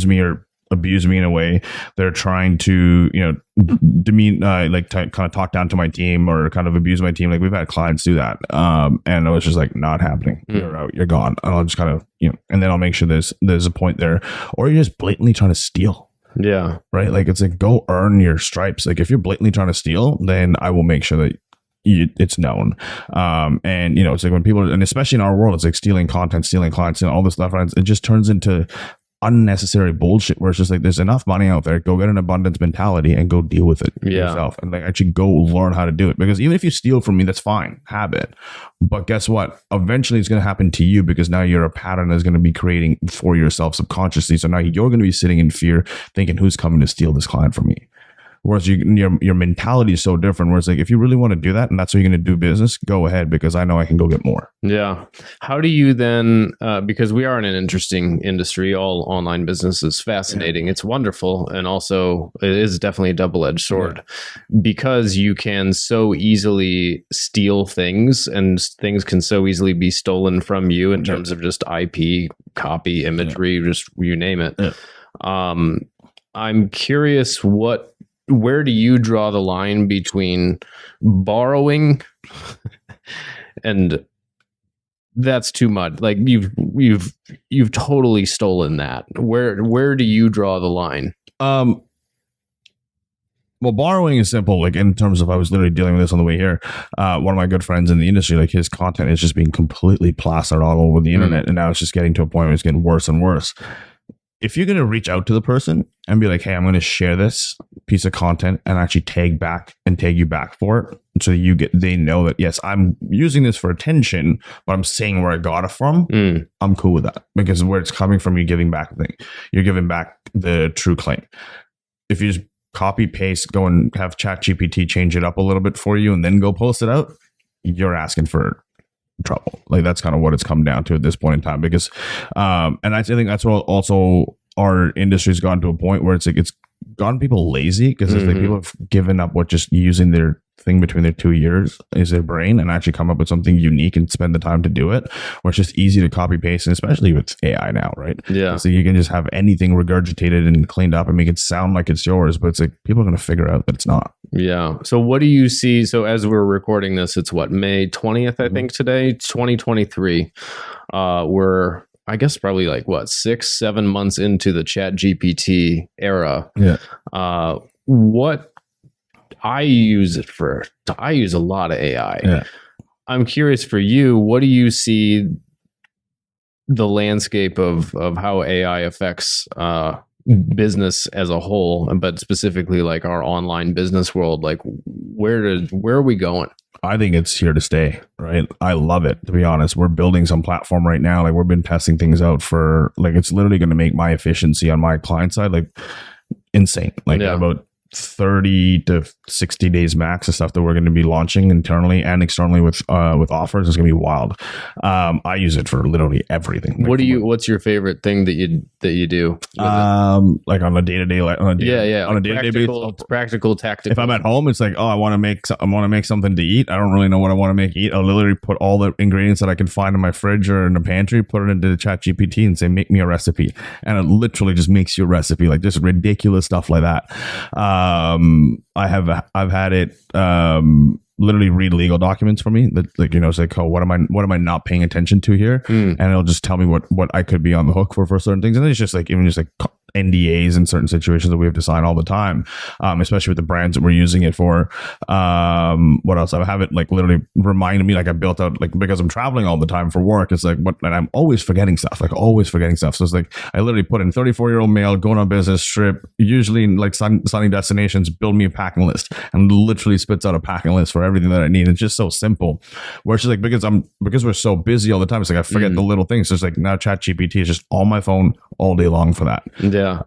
me or abuse me in a way, they're trying to demean, kind of talk down to my team or kind of abuse my team. Like, we've had clients do that, and it was just like, not happening. You're out, you're gone. And I'll just kind of and then I'll make sure there's a point there. Or you're just blatantly trying to steal. Yeah, right. Like, it's like, go earn your stripes. Like, if you're blatantly trying to steal, then I will make sure that it's known. And it's like when people, and especially in our world, it's like stealing content, stealing clients, and all this stuff, it just turns into unnecessary bullshit where it's just like, there's enough money out there, go get an abundance mentality and go deal with it yourself, and like actually go learn how to do it. Because even if you steal from me, that's fine, have it, but guess what, eventually it's going to happen to you, because now you're a pattern that's going to be creating for yourself subconsciously. So now you're going to be sitting in fear thinking, who's coming to steal this client from me? Whereas your mentality is so different, where it's like, if you really want to do that and that's how you're going to do business, go ahead, because I know I can go get more. Yeah. How do you then, because we are in an interesting industry, all online business is fascinating. It's wonderful. And also it is definitely a double-edged sword, because you can so easily steal things, and things can so easily be stolen from you in terms of just IP, copy, imagery, just you name it. I'm curious, where do you draw the line between borrowing and that's too much? Like, you've totally stolen that. Where do you draw the line? Well, borrowing is simple. Like, in terms of, I was literally dealing with this on the way here. One of my good friends in the industry, like, his content is just being completely plastered all over the internet, and now it's just getting to a point where it's getting worse and worse. If you're going to reach out to the person and be like, hey, I'm going to share this piece of content and actually tag you back for it, so they know that, yes, I'm using this for attention, but I'm saying where I got it from, I'm cool with that, because where it's coming from, you're giving back the thing. You're giving back the true claim. If you just copy paste, go and have ChatGPT change it up a little bit for you and then go post it out, you're asking for trouble. Like, that's kind of what it's come down to at this point in time, because and I think that's what also our industry's gone to a point where it's like, it's gotten people lazy, because it's like people have given up what just using their thing between their 2 ears is their brain, and actually come up with something unique and spend the time to do it, where it's just easy to copy paste, and especially with AI now, right? Yeah. So you can just have anything regurgitated and cleaned up and make it sound like it's yours, but it's like, people are going to figure out that it's not. Yeah. So what do you see? So as we're recording this, it's May 20th, I think today, 2023. We're, I guess, probably like 6-7 months into the ChatGPT era. Yeah. What I use a lot of AI. Yeah. I'm curious for you, what do you see the landscape of how AI affects business as a whole, but specifically like our online business world? Like, where are we going? I think it's here to stay, right? I love it, to be honest. We're building some platform right now. Like, we've been testing things out for, like, it's literally going to make my efficiency on my client side, like, insane. Like, about 30 to 60 days max of stuff that we're going to be launching internally and externally with offers is going to be wild. I use it for literally everything. What's your favorite thing that you do? Like on a day-to-day, on a day-to-day basis, practical, tactical. If I'm at home, it's like, oh, I want to make something to eat. I don't really know what I want to make eat. I'll literally put all the ingredients that I can find in my fridge or in the pantry, put it into the ChatGPT and say, make me a recipe. And it literally just makes you a recipe, like just ridiculous stuff like that. I've had it literally read legal documents for me that, like, it's like, oh, what am I not paying attention to here? And it'll just tell me what I could be on the hook for certain things. And it's just like, even just like NDAs in certain situations that we have to sign all the time, especially with the brands that we're using it for. What else? I have it like literally reminding me, like I built out, like, because I'm traveling all the time for work. It's like, and I'm always forgetting stuff. So it's like, I literally put in 34-year-old male going on business trip, usually in like sunny destinations, build me a packing list, and literally spits out a packing list for everything that I need. It's just so simple. Where it's just like, because we're so busy all the time, it's like I forget the little things. So it's like now ChatGPT is just on my phone all day long for that. Yeah.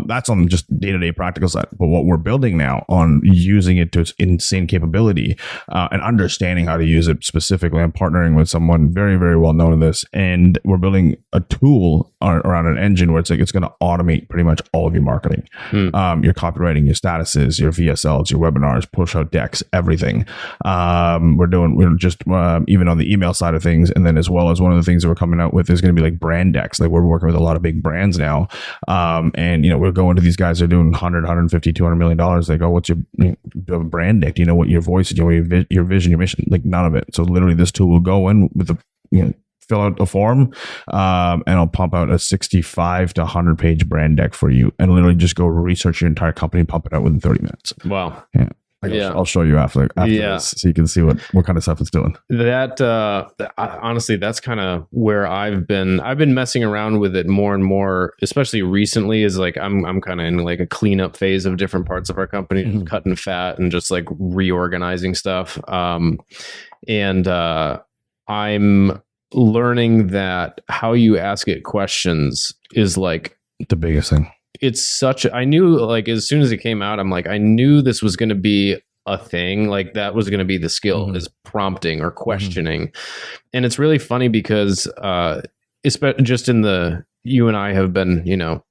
That's on just day-to-day practical side. But what we're building now on using it to its insane capability, and understanding how to use it specifically, I'm partnering with someone very, very well known in this, and we're building a tool around an engine where it's like, it's going to automate pretty much all of your marketing, your copywriting, your statuses, your VSLs, your webinars, push out decks, everything. We're just even on the email side of things, and then as well as one of the things that we're coming out with is going to be like brand decks. Like we're working with a lot of big brands now, and we're going to these guys that are doing 100, 150, 200 $million. They go, what's your, do you have a brand deck? Do you know what your voice is? Do you know your vision, your mission? Like none of it. So literally this tool will go in with the, fill out a form, and I'll pump out a 65 to 100 page brand deck for you, and literally just go research your entire company, pump it out within 30 minutes. Wow. Yeah. I'll show you after this, so you can see what kind of stuff it's doing. That honestly, that's kind of where I've been messing around with it more and more, especially recently. Is like I'm kind of in like a cleanup phase of different parts of our company, cutting fat and just like reorganizing stuff. And I'm learning that how you ask it questions is like the biggest thing. I knew, like, as soon as it came out, I'm like, I knew this was going to be a thing. Like that was going to be the skill, is prompting or questioning. And it's really funny because, just in you and I have been,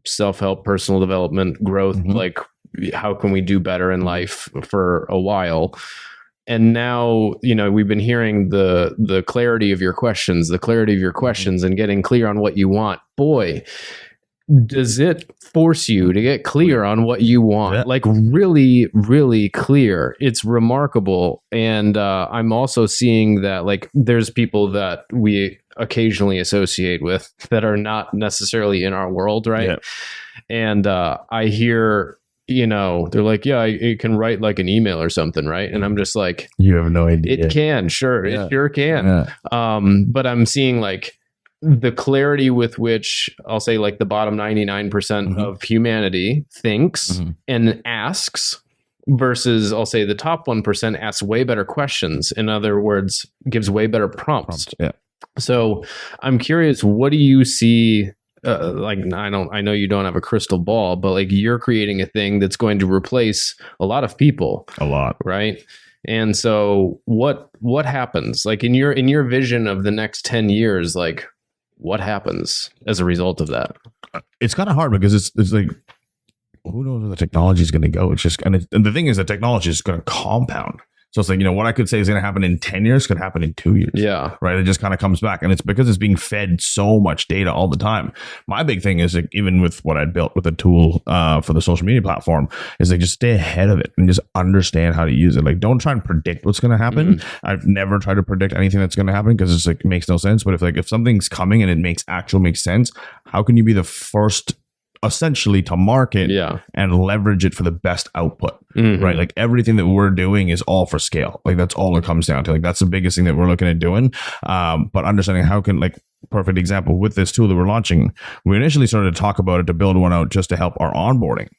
self-help, personal development, growth, like how can we do better in life for a while. And now, we've been hearing the clarity of your questions, and getting clear on what you want. Boy, does it force you to get clear on what you want? Yeah. Like really, really clear. It's remarkable. And I'm also seeing that like there's people that we occasionally associate with that are not necessarily in our world, right? Yeah. And I hear, they're like, yeah, it can write like an email or something, right? And I'm just like, you have no idea. It can, sure. Yeah. It sure can. Yeah. But I'm seeing like the clarity with which I'll say like the bottom 99% of humanity thinks and asks versus I'll say the top 1% asks way better questions. In other words, gives way better prompts. Yeah. So I'm curious, what do you see? I know you don't have a crystal ball, but like you're creating a thing that's going to replace a lot of people. A lot. Right. And so what happens like in your vision of the next 10 years, like what happens as a result of that? It's kind of hard because it's like, who knows where the technology is going to go? It's just, and the thing is, the technology is going to compound. So it's like, what I could say is going to happen in 10 years could happen in 2 years. Yeah. Right. It just kind of comes back. And it's because it's being fed so much data all the time. My big thing is like, even with what I built with the tool for the social media platform is like, just stay ahead of it and just understand how to use it. Like, don't try and predict what's going to happen. I've never tried to predict anything that's going to happen because it's like, it makes no sense. But if something's coming and it makes sense, how can you be the first essentially to market and leverage it for the best output, right? Like everything that we're doing is all for scale. Like that's all it comes down to. Like that's the biggest thing that we're looking at doing. But understanding how can, like, perfect example with this tool that we're launching, we initially started to talk about it to build one out just to help our onboarding,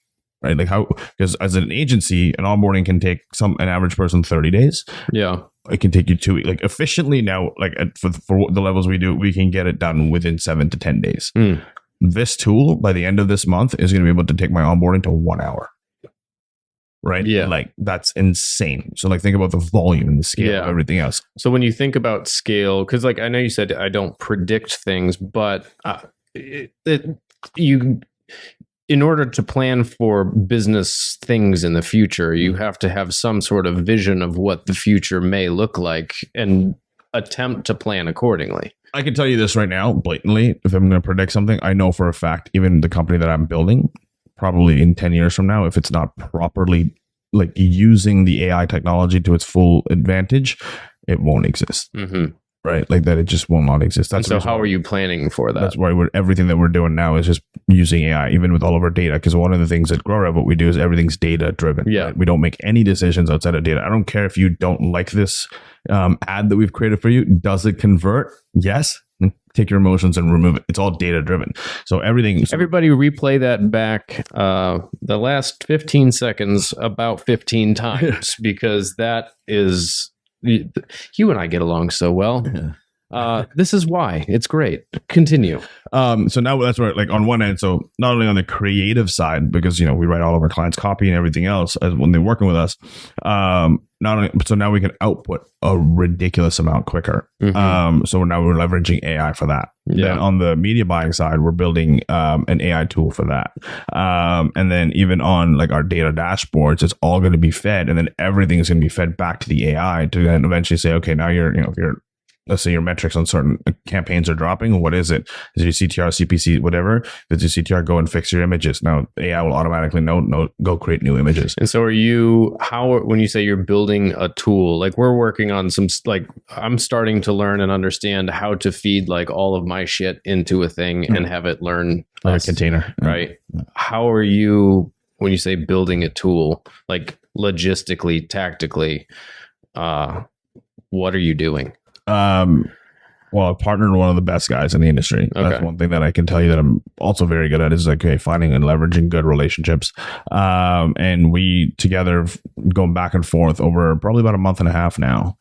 right? Like how, because as an agency, an onboarding can take an average person 30 days. Yeah. It can take you 2 weeks. Like efficiently now, like for the levels we do, we can get it done within 7 to 10 days. This tool by the end of this month is going to be able to take my onboarding to 1 hour. Right. Yeah. Like that's insane. So like think about the volume and the scale of everything else. So when you think about scale, because like I know you said I don't predict things, but in order to plan for business things in the future, you have to have some sort of vision of what the future may look like and attempt to plan accordingly. I can tell you this right now, blatantly, if I'm going to predict something, I know for a fact, even the company that I'm building, probably in 10 years from now, if it's not properly like using the AI technology to its full advantage, it won't exist. right? Like that, it just will not exist. And so how are you planning for that? That's why everything that we're doing now is just using AI, even with all of our data. Because one of the things at GrowRev, what we do is everything's data driven. Yeah. Right? We don't make any decisions outside of data. I don't care if you don't like this ad that we've created for you. Does it convert? Yes. Take your emotions and remove it. It's all data driven. So everybody replay that back the last 15 seconds about 15 times because that is, you and I get along so well. This is why it's great. Continue. So now that's where, like, on one end, so not only on the creative side, because we write all of our clients' copy and everything else as when they're working with us. Not only, so now we can output a ridiculous amount quicker. So now we're leveraging AI for that. Yeah. Then on the media buying side, we're building an AI tool for that. And then even on like our data dashboards, it's all going to be fed, and then everything is going to be fed back to the AI to then eventually say, okay, now let's say your metrics on certain campaigns are dropping. What is it? Is it your CTR, CPC, whatever? Does your CTR go and fix your images? Now AI will automatically go create new images. And so when you say you're building a tool, like we're working on some, like I'm starting to learn and understand how to feed like all of my shit into a thing and have it learn like a container. Right. How are you, when you say building a tool, like logistically, tactically, what are you doing? Well, I've partnered with one of the best guys in the industry. Okay. That's one thing that I can tell you that I'm also very good at is like, okay, finding and leveraging good relationships. And we together going back and forth over probably about a month and a half now,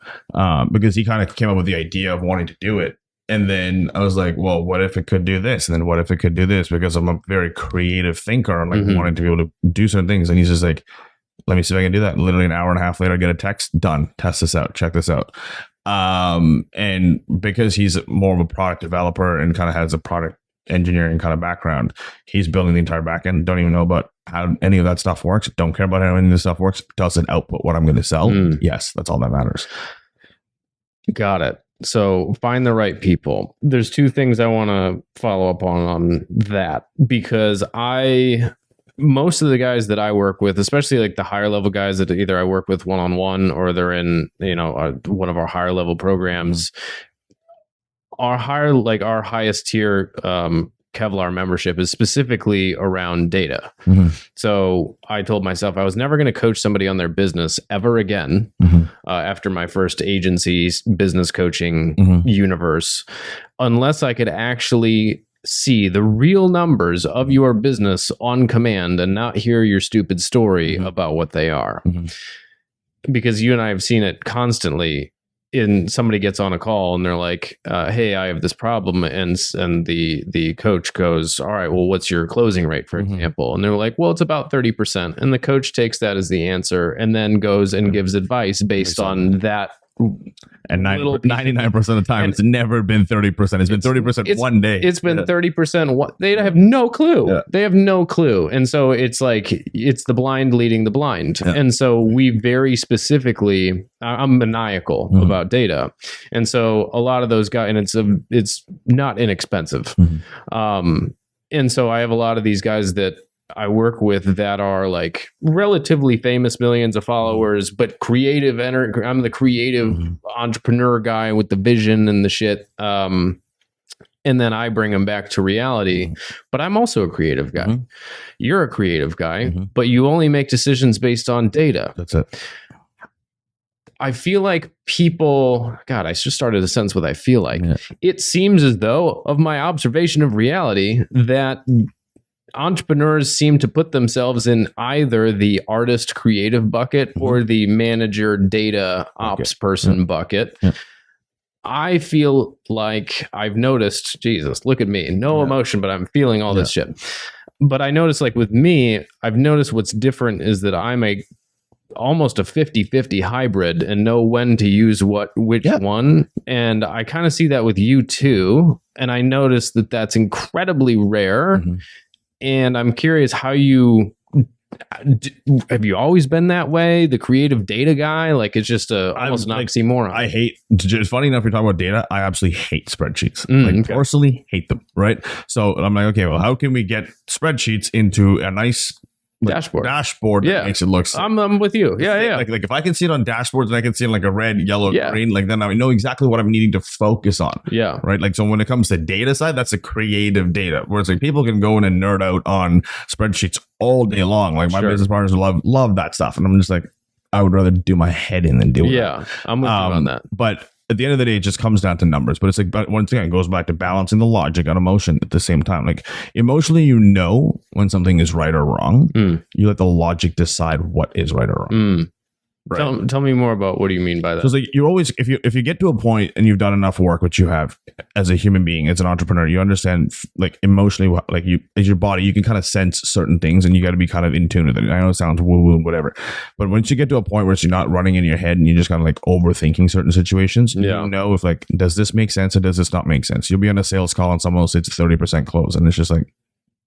because he kind of came up with the idea of wanting to do it. And then I was like, well, what if it could do this? And then what if it could do this? Because I'm a very creative thinker and like wanting to be able to do certain things. And he's just like, let me see if I can do that. Literally an hour and a half later, I get a text, done. Test this out. Check this out. And because he's more of a product developer and kind of has a product engineering kind of background, he's building the entire backend. Don't even know about how any of that stuff works. Don't care about how any of this stuff works. Does it output what I'm going to sell? Yes, that's all that matters. Got it. So find the right people. There's two things I want to follow up on that, because most of the guys that I work with, especially like the higher level guys that either I work with one-on-one or they're in, one of our higher level programs, our highest tier Kevlar membership is specifically around data. So I told myself I was never going to coach somebody on their business ever again after my first agency's business coaching universe, unless I could actually see the real numbers of your business on command and not hear your stupid story about what they are. Because you and I have seen it constantly. Somebody gets on a call and they're like, hey, I have this problem. And the coach goes, all right, well, what's your closing rate, for example? And they're like, well, it's about 30%. And the coach takes that as the answer and then goes and gives advice based on that. And 99% of the time, it's never been 30%. It's been 30% one day. It's been 30%. They have no clue. Yeah. They have no clue. And so it's like, it's the blind leading the blind. Yeah. And so we very specifically, I'm maniacal about data. And so a lot of those guys, and it's not inexpensive. And so I have a lot of these guys that I work with that are like relatively famous, millions of followers, but creative. I'm the creative entrepreneur guy with the vision and the shit. And then I bring them back to reality. But I'm also a creative guy. You're a creative guy, but you only make decisions based on data. That's it. I feel like people, God, I just started a sentence with I feel like. Yeah. It seems as though, of my observation of reality, that entrepreneurs seem to put themselves in either the artist creative bucket or the manager data ops person bucket. I feel like I've noticed, Jesus, look at me, no emotion, but I'm feeling all this shit. But I noticed, like with me, I've noticed what's different is that I'm almost a 50-50 hybrid and know when to use which one. And I kind of see that with you too. And I noticed that that's incredibly rare. And I'm curious how have you always been that way? The creative data guy? Like it's just almost an oxymoron. It's funny enough, you're talking about data. I absolutely hate spreadsheets. Personally hate them. Right. So I'm like, okay, well, how can we get spreadsheets into a nice dashboard that makes it look sick. I'm with you. Yeah. Like if I can see it on dashboards and I can see it like a red, yellow, green, like then I know exactly what I'm needing to focus on. Yeah. Right. Like, so when it comes to data side, that's a creative data. Whereas like people can go in and nerd out on spreadsheets all day long. Like my business partners love that stuff. And I'm just like, I would rather do my head in than do it. Yeah. I'm with you on that. But at the end of the day, it just comes down to numbers. But it's like, but once again, it goes back to balancing the logic and emotion at the same time. Like emotionally, you know when something is right or wrong. You let the logic decide what is right or wrong. Right. Tell me more about what do you mean by that? So it's like you're always, if you get to a point and you've done enough work, which you have as a human being, as an entrepreneur, you understand like emotionally, like you as your body, you can kind of sense certain things, and you got to be kind of in tune with it. I know it sounds woo woo, whatever, but once you get to a point where you're not running in your head and you're just kind of like overthinking certain situations, you know if like, does this make sense or does this not make sense? You'll be on a sales call and someone will say it's 30% close, and it's just like,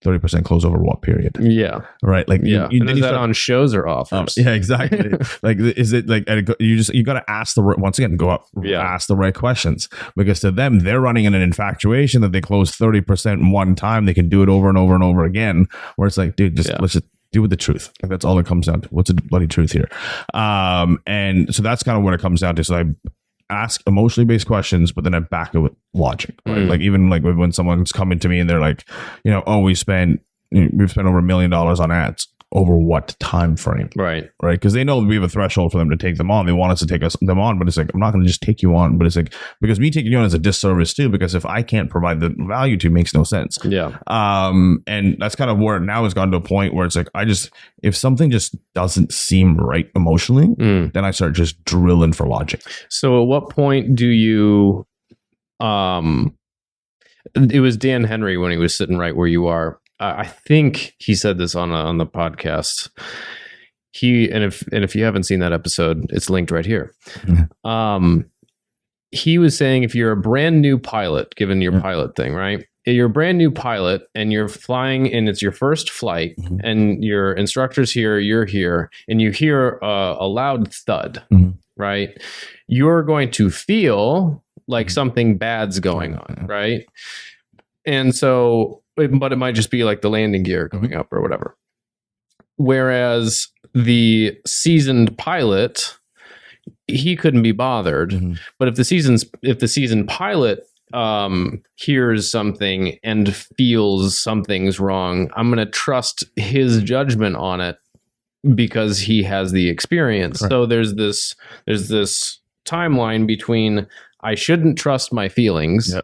30% close over what period? Yeah. Right. Like, and is that on shows or offers? Yeah, exactly. Like, is it like, you got to ask once again, go up, ask the right questions, because to them, they're running in an infatuation that they close 30% one time. They can do it over and over and over again, where it's like, dude, let's just do with the truth. Like that's all it comes down to. What's the bloody truth here? And so that's kind of what it comes down to. So I ask emotionally based questions, but then I back it with logic. Right? Like even like when someone's coming to me and they're like, we've spent over $1 million on ads. Over what time frame? Right. Because they know we have a threshold for them to take them on. They want us to take them on, but it's like, I'm not going to just take you on. But it's like, because me taking you on is a disservice too, because if I can't provide the value to, it makes no sense. Yeah. And that's kind of where it now has gone to a point where it's like, if something just doesn't seem right emotionally, then I start just drilling for logic. So at what point do you, it was Dan Henry when he was sitting right where you are. I think he said this on the podcast. If you haven't seen that episode, it's linked right here. He was saying if you're a brand new pilot, given your pilot thing, right? You're a brand new pilot and you're flying and it's your first flight and your instructor's here, you're here, and you hear a loud thud, right? You're going to feel like something bad's going on, right? And so, but it might just be like the landing gear going up or whatever. Whereas the seasoned pilot, he couldn't be bothered. But if the seasoned pilot hears something and feels something's wrong, I'm going to trust his judgment on it because he has the experience. Right. So there's this timeline between I shouldn't trust my feelings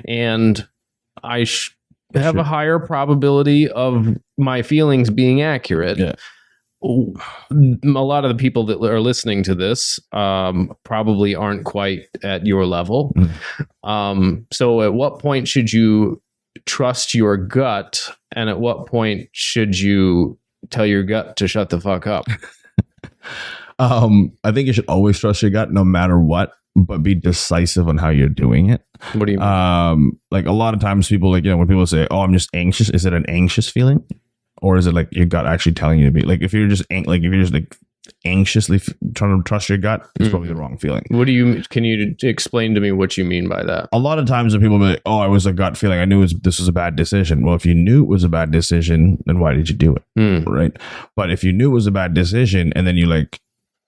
and I have a higher probability of my feelings being accurate. Yeah. A lot of the people that are listening to this probably aren't quite at your level. So at what point should you trust your gut? And at what point should you tell your gut to shut the fuck up? I think you should always trust your gut no matter what, but be decisive on how you're doing it. What do you mean? Like a lot of times people when people say, oh, I'm just anxious. Is it an anxious feeling? Or is it like your gut actually telling you to be like, if you're just anxiously trying to trust your gut, it's probably the wrong feeling. Can you explain to me what you mean by that? A lot of times when people be like, oh, it was a gut feeling, I knew this was a bad decision. Well, if you knew it was a bad decision, then why did you do it? Right. But if you knew it was a bad decision and then you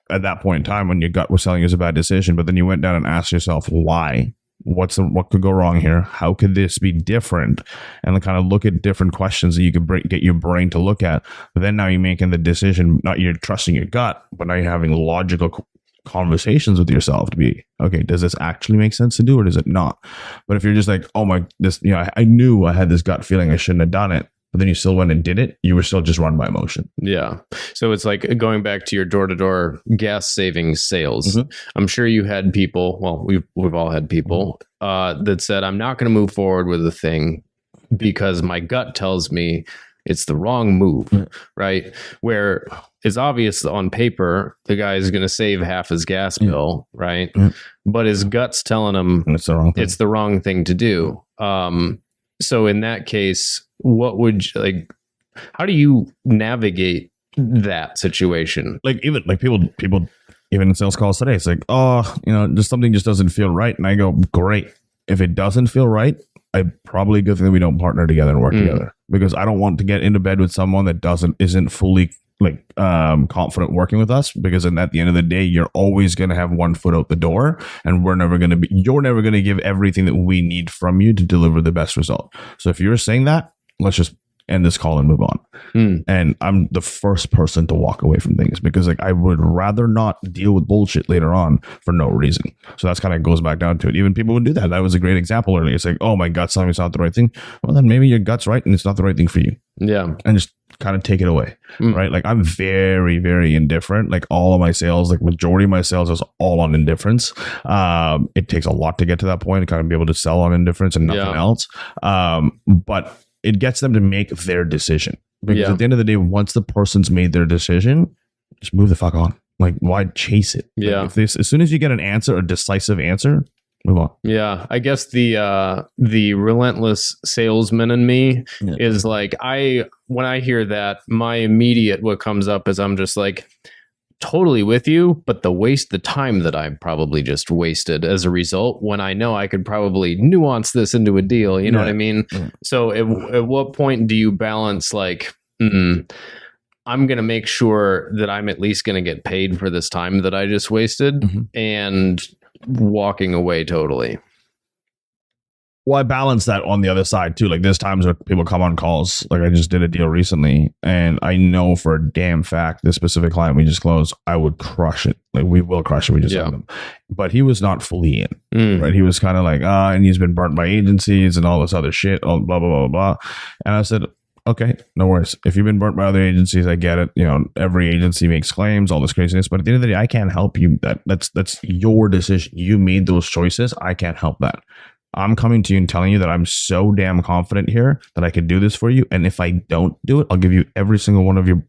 at that point in time when your gut was telling you it was a bad decision, but then you went down and asked yourself why, what could go wrong here? How could this be different? And kind of look at different questions that you could get your brain to look at. But then now you're making the decision, not you're trusting your gut, but now you're having logical conversations with yourself to be, okay, does this actually make sense to do or does it not? But if you're just like, oh my, I knew I had this gut feeling I shouldn't have done it, but then you still went and did it, you were still just run by emotion. Yeah. So it's like going back to your door-to-door gas savings sales. I'm sure you had people, well, we've all had people that said, I'm not going to move forward with a thing because my gut tells me it's the wrong move, right? Where it's obvious on paper, the guy is going to save half his gas bill, right? But his gut's telling him it's the wrong thing to do. So in that case, what would how do you navigate that situation? Even people even in sales calls today, it's like, oh, just something just doesn't feel right. And I go, great. If it doesn't feel right, probably a good thing that we don't partner together and work together, because I don't want to get into bed with someone that isn't fully confident working with us, because then at the end of the day, you're always going to have one foot out the door, and you're never going to give everything that we need from you to deliver the best result. So if you're saying that, let's just end this call and move on. And I'm the first person to walk away from things, because like I would rather not deal with bullshit later on for no reason. So that's kind of goes back down to it. Even people would do that. That was a great example earlier. It's like, oh, my gut's telling me it's not the right thing. Well, then maybe your gut's right and it's not the right thing for you. Yeah. And just kind of take it away. Right. Like I'm very, very indifferent. Like all of my sales, like majority of my sales is all on indifference. It takes a lot to get to that point to kind of be able to sell on indifference and nothing else. But it gets them to make their decision, because at the end of the day, once the person's made their decision, just move the fuck on. Like, why chase it? Yeah. Like as soon as you get an answer, a decisive answer, move on. Yeah. I guess the relentless salesman in me is like, when I hear that, my immediate what comes up is I'm just like, totally with you, but the time that I probably just wasted as a result, when I know I could probably nuance this into a deal, you know what I mean? So at what point do you balance like, I'm going to make sure that I'm at least going to get paid for this time that I just wasted, and walking away totally? Well, I balance that on the other side too. Like there's times where people come on calls. Like I just did a deal recently, and I know for a damn fact this specific client we just closed, I would crush it. Like we will crush it. We just signed them. But he was not fully in. Right? He was kind of like, and he's been burnt by agencies and all this other shit. All blah blah blah blah. And I said, okay, no worries. If you've been burnt by other agencies, I get it. You know, every agency makes claims, all this craziness. But at the end of the day, I can't help you. That's your decision. You made those choices. I can't help that. I'm coming to you and telling you that I'm so damn confident here that I could do this for you. And if I don't do it, I'll give you every single one of your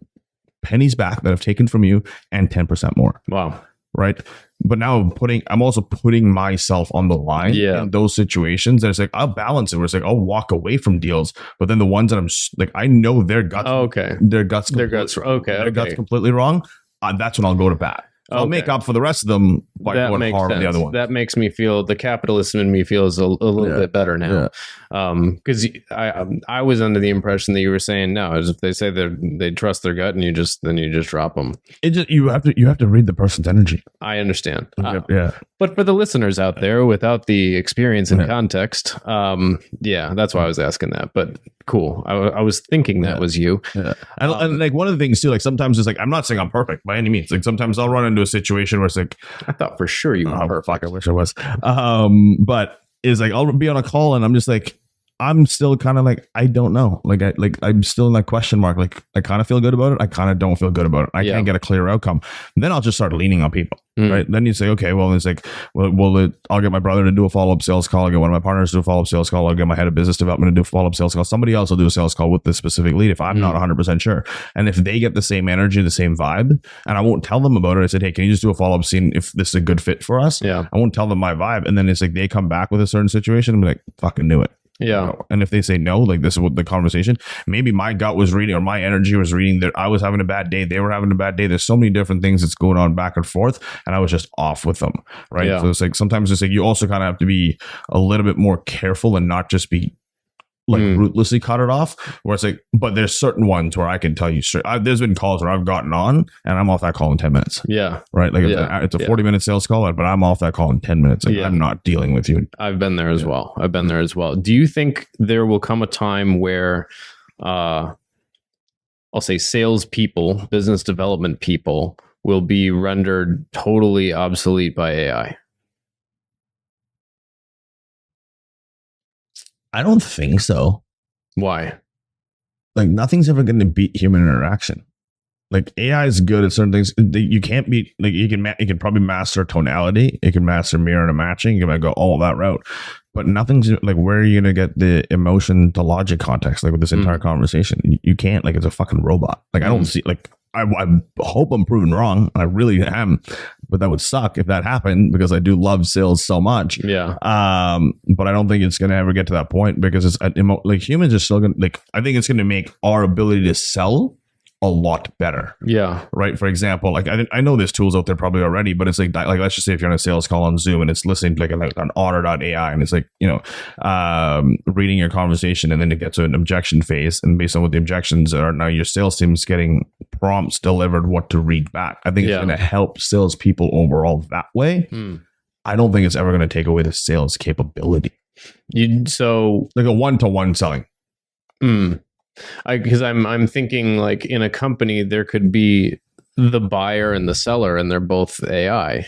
pennies back that I've taken from you and 10% more. Wow. Right. But now I'm also putting myself on the line in those situations. That it's like, I'll balance it where it's like, I'll walk away from deals. But then the ones that I'm like, I know their guts, their guts completely wrong. That's when I'll go to bat. I'll make up for the rest of them by going hard on the other one. That makes me feel, the capitalism in me feels a little bit better now. Because I was under the impression that you were saying no, as if they say they trust their gut, and you just drop them. You have to read the person's energy. I understand. But for the listeners out there without the experience and context, that's why I was asking that. But cool. I was thinking that was you. And like one of the things too, like sometimes it's like, I'm not saying I'm perfect by any means. Like sometimes I'll run into a situation where it's like, I thought for sure you were perfect. Fuck, I wish I was. But it's like I'll be on a call and I'm just like, I'm still kind of like, I don't know. I'm still in that question mark. Like I kind of feel good about it. I kind of don't feel good about it. I can't get a clear outcome. Then I'll just start leaning on people. Right. Then you say, okay, well, it's like, I'll get my brother to do a follow-up sales call. I'll get one of my partners to do a follow-up sales call. I'll get my head of business development to do a follow-up sales call. Somebody else will do a sales call with this specific lead if I'm not 100% sure. And if they get the same energy, the same vibe, and I won't tell them about it. I said, hey, can you just do a follow-up scene if this is a good fit for us? I won't tell them my vibe. And then it's like they come back with a certain situation and be like, fucking knew it. And if they say no, like this is what the conversation, maybe my gut was reading or my energy was reading that I was having a bad day, they were having a bad day. There's so many different things that's going on back and forth, and I was just off with them. Right. So it's like sometimes it's like you also kind of have to be a little bit more careful and not just be like ruthlessly cut it off, where it's like, but there's certain ones where I can tell you straight. There's been calls where I've gotten on and I'm off that call in 10 minutes. Right. Like it's a 40-minute sales call, but I'm off that call in 10 minutes. Like I'm not dealing with you. I've been there as well. Do you think there will come a time where, I'll say salespeople, business development people will be rendered totally obsolete by AI? I don't think so. Why? Like nothing's ever going to beat human interaction. Like AI is good at certain things. You can't beat, like you can probably master tonality. You can master mirror and matching. You can go all that route, but nothing's like, where are you going to get the emotion to logic context? Like with this entire conversation, you can't, like it's a fucking robot. Like I don't see, like I hope I'm proven wrong. I really am, but that would suck if that happened, because I do love sales so much. But I don't think it's going to ever get to that point, because it's like humans are still going to, like, I think it's going to make our ability to sell a lot better. Yeah. Right. For example, like I know there's tools out there probably already, but it's like let's just say if you're on a sales call on Zoom and it's listening to like an Otter.ai and it's like, reading your conversation and then it gets to an objection phase. And based on what the objections are, now your sales team is getting prompts delivered what to read back. I think it's going to help salespeople overall that way. I don't think it's ever going to take away the sales capability. So like a one-to-one selling. Because I'm thinking like in a company there could be the buyer and the seller and they're both AI.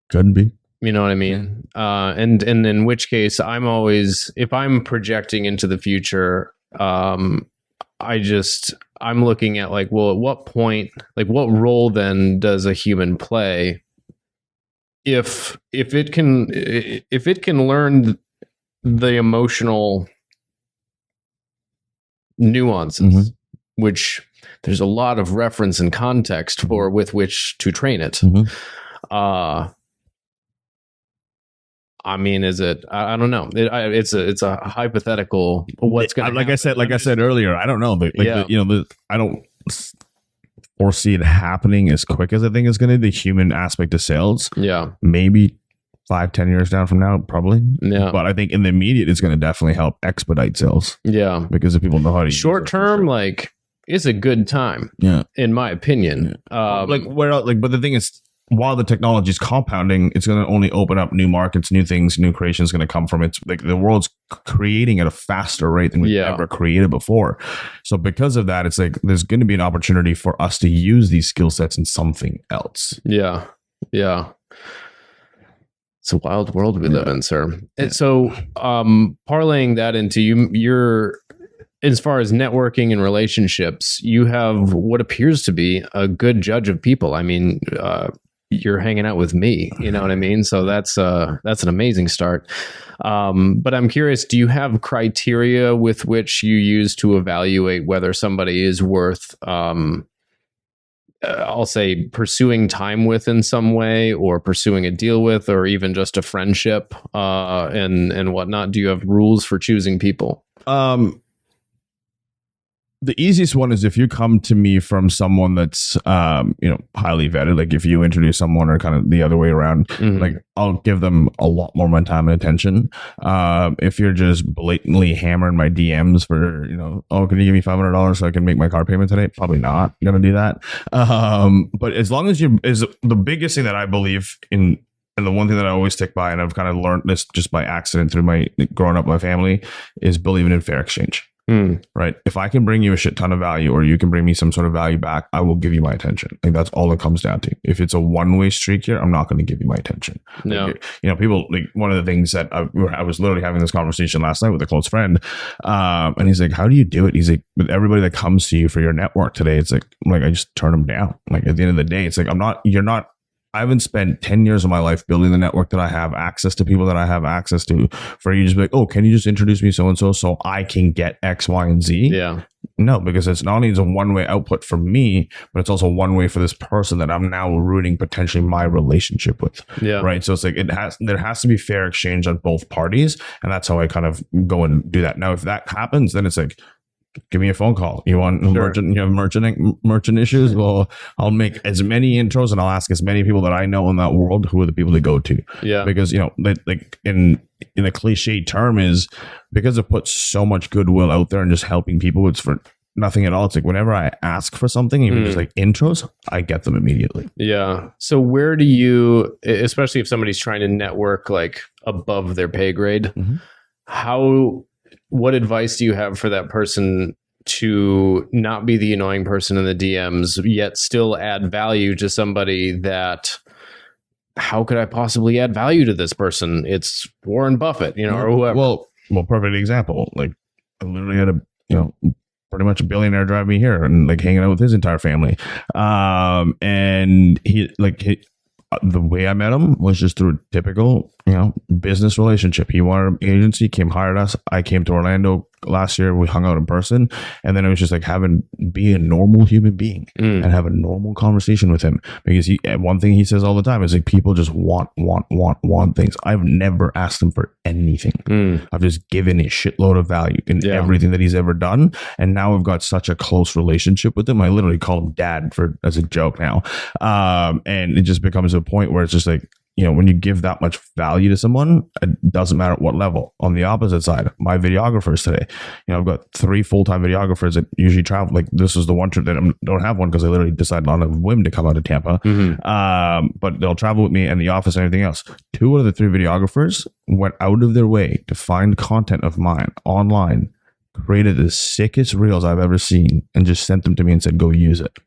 Could be. You know what I mean? And in which case I'm always, if I'm projecting into the future, I'm looking at like, well, at what point, like what role then does a human play if it can learn the emotional nuances, which there's a lot of reference and context for with which to train it. I mean, is it? I don't know. It's a hypothetical. What's going to like I said earlier, I don't know. I don't foresee it happening as quick as I think it's going to. The human aspect of sales, maybe 5-10 years down from now, probably. But I think in the immediate, it's going to definitely help expedite sales. Because if people know how to short term, like it's a good time. In my opinion. But the thing is, while the technology is compounding, it's going to only open up new markets, new things, new creation is going to come from it. Like the world's creating at a faster rate than we've ever created before. So because of that, it's like there's going to be an opportunity for us to use these skill sets in something else. Yeah. It's a wild world we live in, sir. And so parlaying that into your as far as networking and relationships, you have what appears to be a good judge of people. I mean, you're hanging out with me, you know what I mean? So that's an amazing start. But I'm curious, do you have criteria with which you use to evaluate whether somebody is worth, I'll say, pursuing time with in some way, or pursuing a deal with, or even just a friendship and whatnot? Do you have rules for choosing people? The easiest one is if you come to me from someone that's, highly vetted. Like if you introduce someone or kind of the other way around, like I'll give them a lot more of my time and attention. If you're just blatantly hammering my DMs for, can you give me $500 so I can make my car payment today? Probably not going to do that. But as long as is the biggest thing that I believe in, and the one thing that I always stick by, and I've kind of learned this just by accident through my growing up, my family, is believing in fair exchange. Right. If I can bring you a shit ton of value, or you can bring me some sort of value back, I will give you my attention. Like that's all it comes down to. If it's a one-way streak here, I'm not going to give you my attention. Like, people, like one of the things that I was literally having this conversation last night with a close friend, and he's like, "How do you do it?" He's like, "With everybody that comes to you for your network today, it's like I just turn them down. Like at the end of the day, it's like I haven't spent 10 years of my life building the network that I have access to, people that I have access to, for you to just be like, oh, can you just introduce me so-and-so so I can get X, Y, and Z? No, because it's not only a one-way output for me, but it's also one way for this person that I'm now rooting potentially my relationship with. Right. So it's like there has to be fair exchange on both parties. And that's how I kind of go and do that. Now, if that happens, then it's like, give me a phone call. You want merchant? You have merchant issues? Well, I'll make as many intros and I'll ask as many people that I know in that world who are the people to go to. Because like in a cliche term is because it puts so much goodwill out there and just helping people. It's for nothing at all. It's like whenever I ask for something, even just like intros, I get them immediately. So where do you, especially if somebody's trying to network like above their pay grade, what advice do you have for that person to not be the annoying person in the DMs, yet still add value to somebody that, how could I possibly add value to this person? It's Warren Buffett, or whoever. Well, perfect example. Like I literally had pretty much a billionaire drive me here and like hanging out with his entire family. And he the way I met him was just through a typical, business relationship. He wanted an agency, hired us. I came to Orlando, last year we hung out in person, and then it was just like be a normal human being and have a normal conversation with him, because one thing he says all the time is like, people just want things. I've never asked him for anything. I've just given a shitload of value in everything that he's ever done, and now we've got such a close relationship with him. I literally call him dad as a joke now, and it just becomes a point where it's just like, when you give that much value to someone, it doesn't matter what level. On the opposite side, my videographers today, I've got 3 full-time videographers that usually travel. Like, this is the one trip that I don't have one because I literally decided on a whim to come out of Tampa. But they'll travel with me and the office and everything else. 2 out of the 3 videographers went out of their way to find content of mine online, created the sickest reels I've ever seen, and just sent them to me and said, go use it.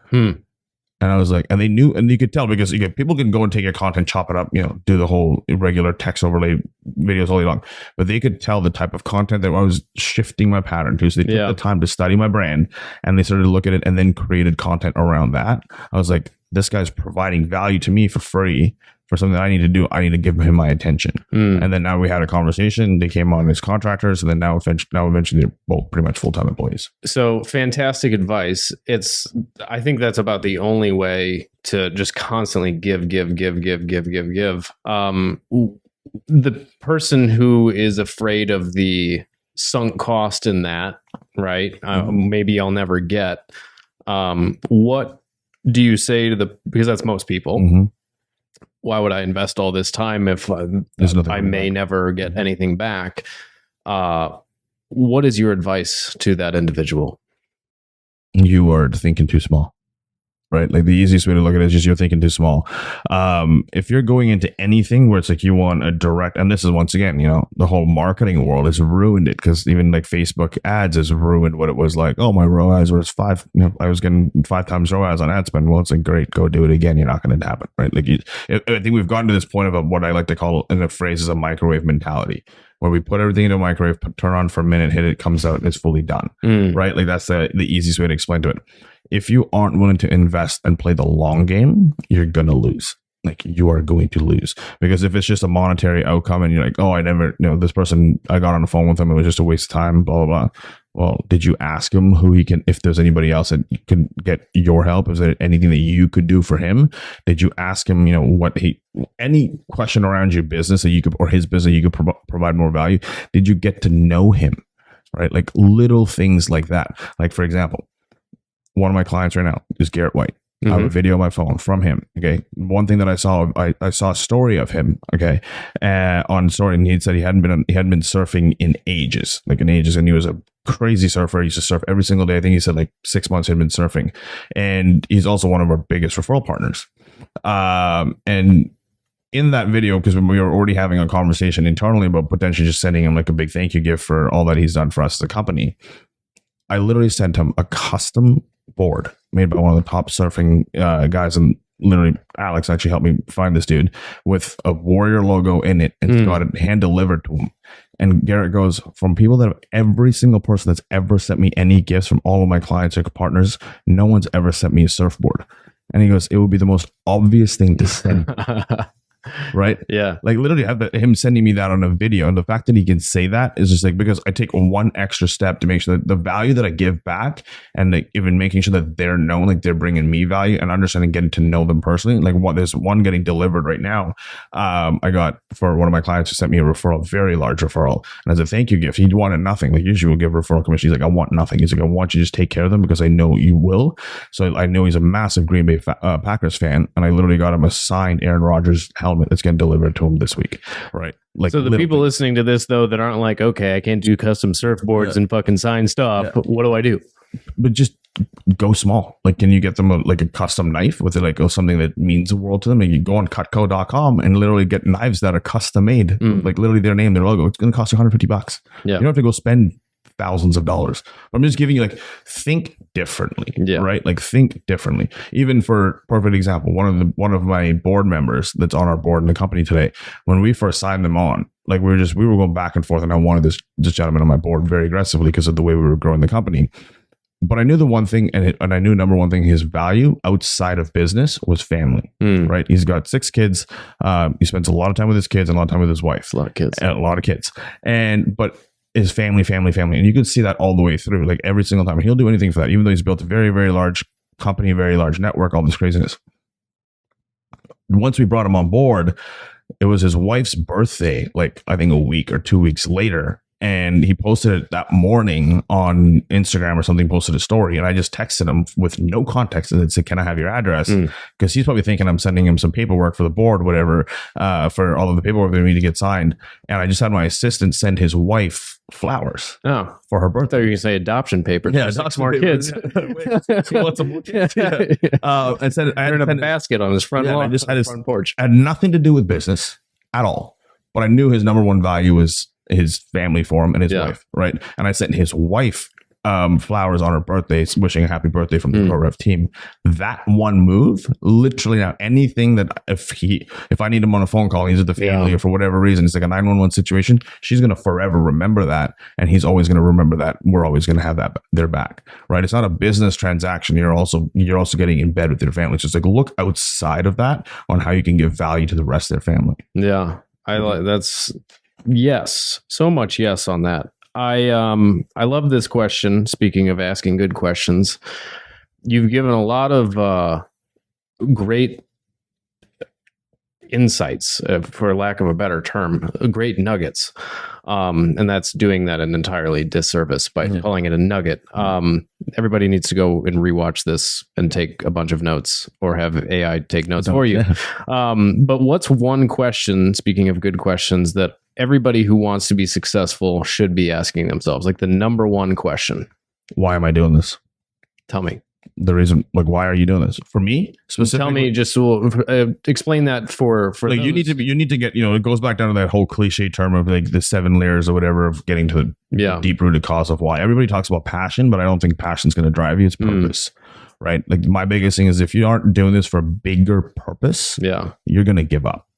And I was like, and they knew, and you could tell, because people can go and take your content, chop it up, do the whole irregular text overlay videos all day long. But they could tell the type of content that I was shifting my pattern to. So they took the time to study my brand, and they started to look at it and then created content around that. I was like, this guy's providing value to me for free for something that I need to do. I need to give him my attention. And then now we had a conversation. They came on as contractors, and then now eventually they're both pretty much full-time employees. So fantastic advice. I think that's about the only way to just constantly give. The person who is afraid of the sunk cost in that, right? Maybe I'll never get. What do you say to because that's most people. Why would I invest all this time if I may never get anything back? What is your advice to that individual? You are thinking too small, right? Like, the easiest way to look at it is just you're thinking too small. If you're going into anything where it's like you want a direct, and this is once again, the whole marketing world has ruined it, because even like Facebook ads has ruined what it was like. Oh, my ROAS was 5, I was getting 5 times ROAS on ad spend. Well, it's like, great, go do it again. You're not going to happen, right? Like, I think we've gotten to this point of what I like to call in a phrase is a microwave mentality, where we put everything into a microwave, turn on for a minute, hit it, comes out, and it's fully done, right? Like, that's the easiest way to explain to it. If you aren't willing to invest and play the long game, you're going to lose. Like, you are going to lose, because if it's just a monetary outcome and you're like, oh, I never, this person, I got on the phone with him, it was just a waste of time, blah, blah, blah. Well, did you ask him if there's anybody else that can get your help? Is there anything that you could do for him? Did you ask him, any question around your business that you could, or his business, you could provide more value? Did you get to know him? Right? Like, little things like that. Like, for example, one of my clients right now is Garrett White. I have a video on my phone from him. Okay. One thing that I saw a story of him. Okay. On story, and he said he hadn't been surfing in ages, and he was a crazy surfer. He used to surf every single day. I think he said like 6 months he'd been surfing, and he's also one of our biggest referral partners. And in that video, because we were already having a conversation internally about potentially just sending him like a big thank you gift for all that he's done for us as a company, I literally sent him a custom board made by one of the top surfing guys, and literally Alex actually helped me find this dude, with a Warrior logo in it, and got it hand delivered to him. And Garrett goes, from people that every single person that's ever sent me any gifts from all of my clients or partners, no one's ever sent me a surfboard. And he goes, it would be the most obvious thing to send. Right? Yeah. Like, literally have him sending me that on a video. And the fact that he can say that is just like, because I take one extra step to make sure that the value that I give back, and like even making sure that they're known, like they're bringing me value, and understanding, getting to know them personally. Like, there's one getting delivered right now. I got, for one of my clients who sent me a referral, very large referral. And as a thank you gift, he wanted nothing. Like, usually we'll give referral commission. He's like, I want nothing. He's like, I want you to just take care of them because I know you will. So I know he's a massive Green Bay Packers fan. And I literally got him a signed Aaron Rodgers helmet that's getting delivered to him this week, right? Like, so the people listening to this, though, that aren't like, okay, I can't do custom surfboards and fucking sign stuff. What do I do? But just go small. Like, can you get them a custom knife with it, like something that means the world to them? And you go on cutco.com and literally get knives that are custom made, like literally their name, their logo. It's going to cost you $150. Yeah, you don't have to go spend thousands of dollars. I'm just giving you, like, think differently, right? Like, think differently. Even for perfect example, one of my board members that's on our board in the company today, when we first signed them on, like, we were going back and forth, and I wanted this gentleman on my board very aggressively because of the way we were growing the company. But I knew the one thing, and I knew number one thing, his value outside of business was family, right? He's got 6 kids. He spends a lot of time with his kids and a lot of time with his wife. A lot of kids. And a lot of kids. But is family, family, family. And you can see that all the way through, like every single time. And he'll do anything for that, even though he's built a very, very large company, very large network, all this craziness. Once we brought him on board, it was his wife's birthday, like I think a week or 2 weeks later. And he posted it that morning on Instagram or something, posted a story. And I just texted him with no context and said, can I have your address? Because he's probably thinking I'm sending him some paperwork for the board, whatever, for all of the paperwork that we need to get signed. And I just had my assistant send his wife flowers for her birthday. You can say adoption papers. Yeah, adopt more kids. He wants some more kids. And said, I had in a basket on his front lawn, front porch. Had nothing to do with business at all. But I knew his number one value was his family for him and his wife, right? And I sent his wife flowers on her birthday, wishing a happy birthday from the ProRev team. That one move, literally now, anything that if I need him on a phone call, he's at the family or for whatever reason, it's like a 911 situation, she's going to forever remember that. And he's always going to remember that. We're always going to have that their back, right? It's not a business transaction. You're also getting in bed with your family. It's just like, look outside of that on how you can give value to the rest of their family. Yeah. I like that's yes. So much yes on that. I love this question. Speaking of asking good questions, you've given a lot of great insights, for lack of a better term, great nuggets. And that's doing that an entirely disservice by calling it a nugget. Everybody needs to go and rewatch this and take a bunch of notes or have AI take notes for you. But what's one question, speaking of good questions, that everybody who wants to be successful should be asking themselves? Like the number one question. Why am I doing this? Tell me. The reason, like, why are you doing this? For me, specifically, tell me. Just explain that for like those. You need to get. It goes back down to that whole cliche term of like the 7 layers or whatever of getting to the deep rooted cause of why. Everybody talks about passion, but I don't think passion's going to drive you. It's purpose, right? Like my biggest thing is if you aren't doing this for a bigger purpose, you're going to give up.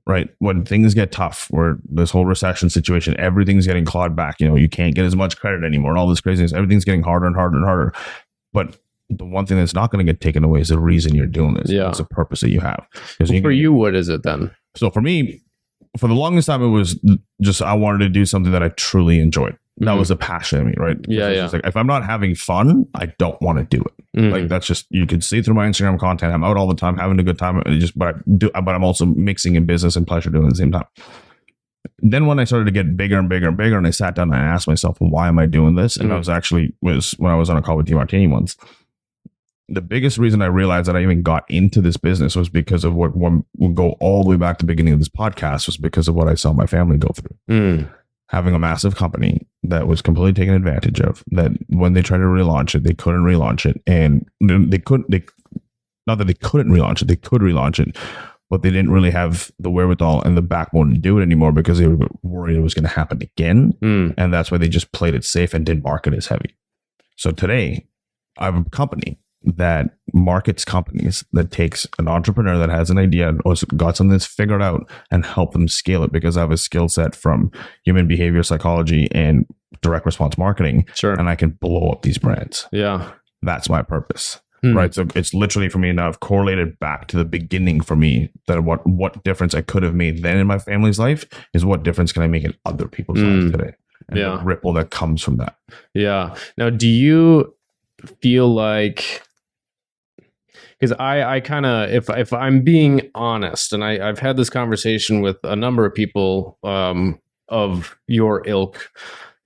Right. When things get tough, where this whole recession situation, everything's getting clawed back. You can't get as much credit anymore and all this craziness. Everything's getting harder and harder and harder. But the one thing that's not going to get taken away is the reason you're doing this. It's a purpose that you have. For you, what is it then? So for me, for the longest time, it was just I wanted to do something that I truly enjoyed. That was a passion in me, right? Like, if I'm not having fun, I don't want to do it. Like that's just, you can see through my Instagram content. I'm out all the time, having a good time. But I'm also mixing in business and pleasure doing it at the same time. Then when I started to get bigger and bigger and bigger, and I sat down and I asked myself, well, why am I doing this? And I was when I was on a call with DiMartini once. The biggest reason I realized that I even got into this business was because of what will go all the way back to the beginning of this podcast, was because of what I saw my family go through. Having a massive company that was completely taken advantage of, that when they tried to relaunch it, they couldn't relaunch it. And not that they couldn't relaunch it, they could relaunch it, but they didn't really have the wherewithal and the backbone to do it anymore because they were worried it was going to happen again. And that's why they just played it safe and didn't market as heavy. So today I have a company that markets companies, that takes an entrepreneur that has an idea or got something that's figured out and help them scale it, because I have a skill set from human behavior psychology and direct response marketing. And I can blow up these brands. That's my purpose. Right. So it's literally, for me now, I've correlated back to the beginning for me, that what difference I could have made then in my family's life is what difference can I make in other people's lives today. And the ripple that comes from that. Now, do you feel like, because I kind of, if I'm being honest, and I've had this conversation with a number of people of your ilk,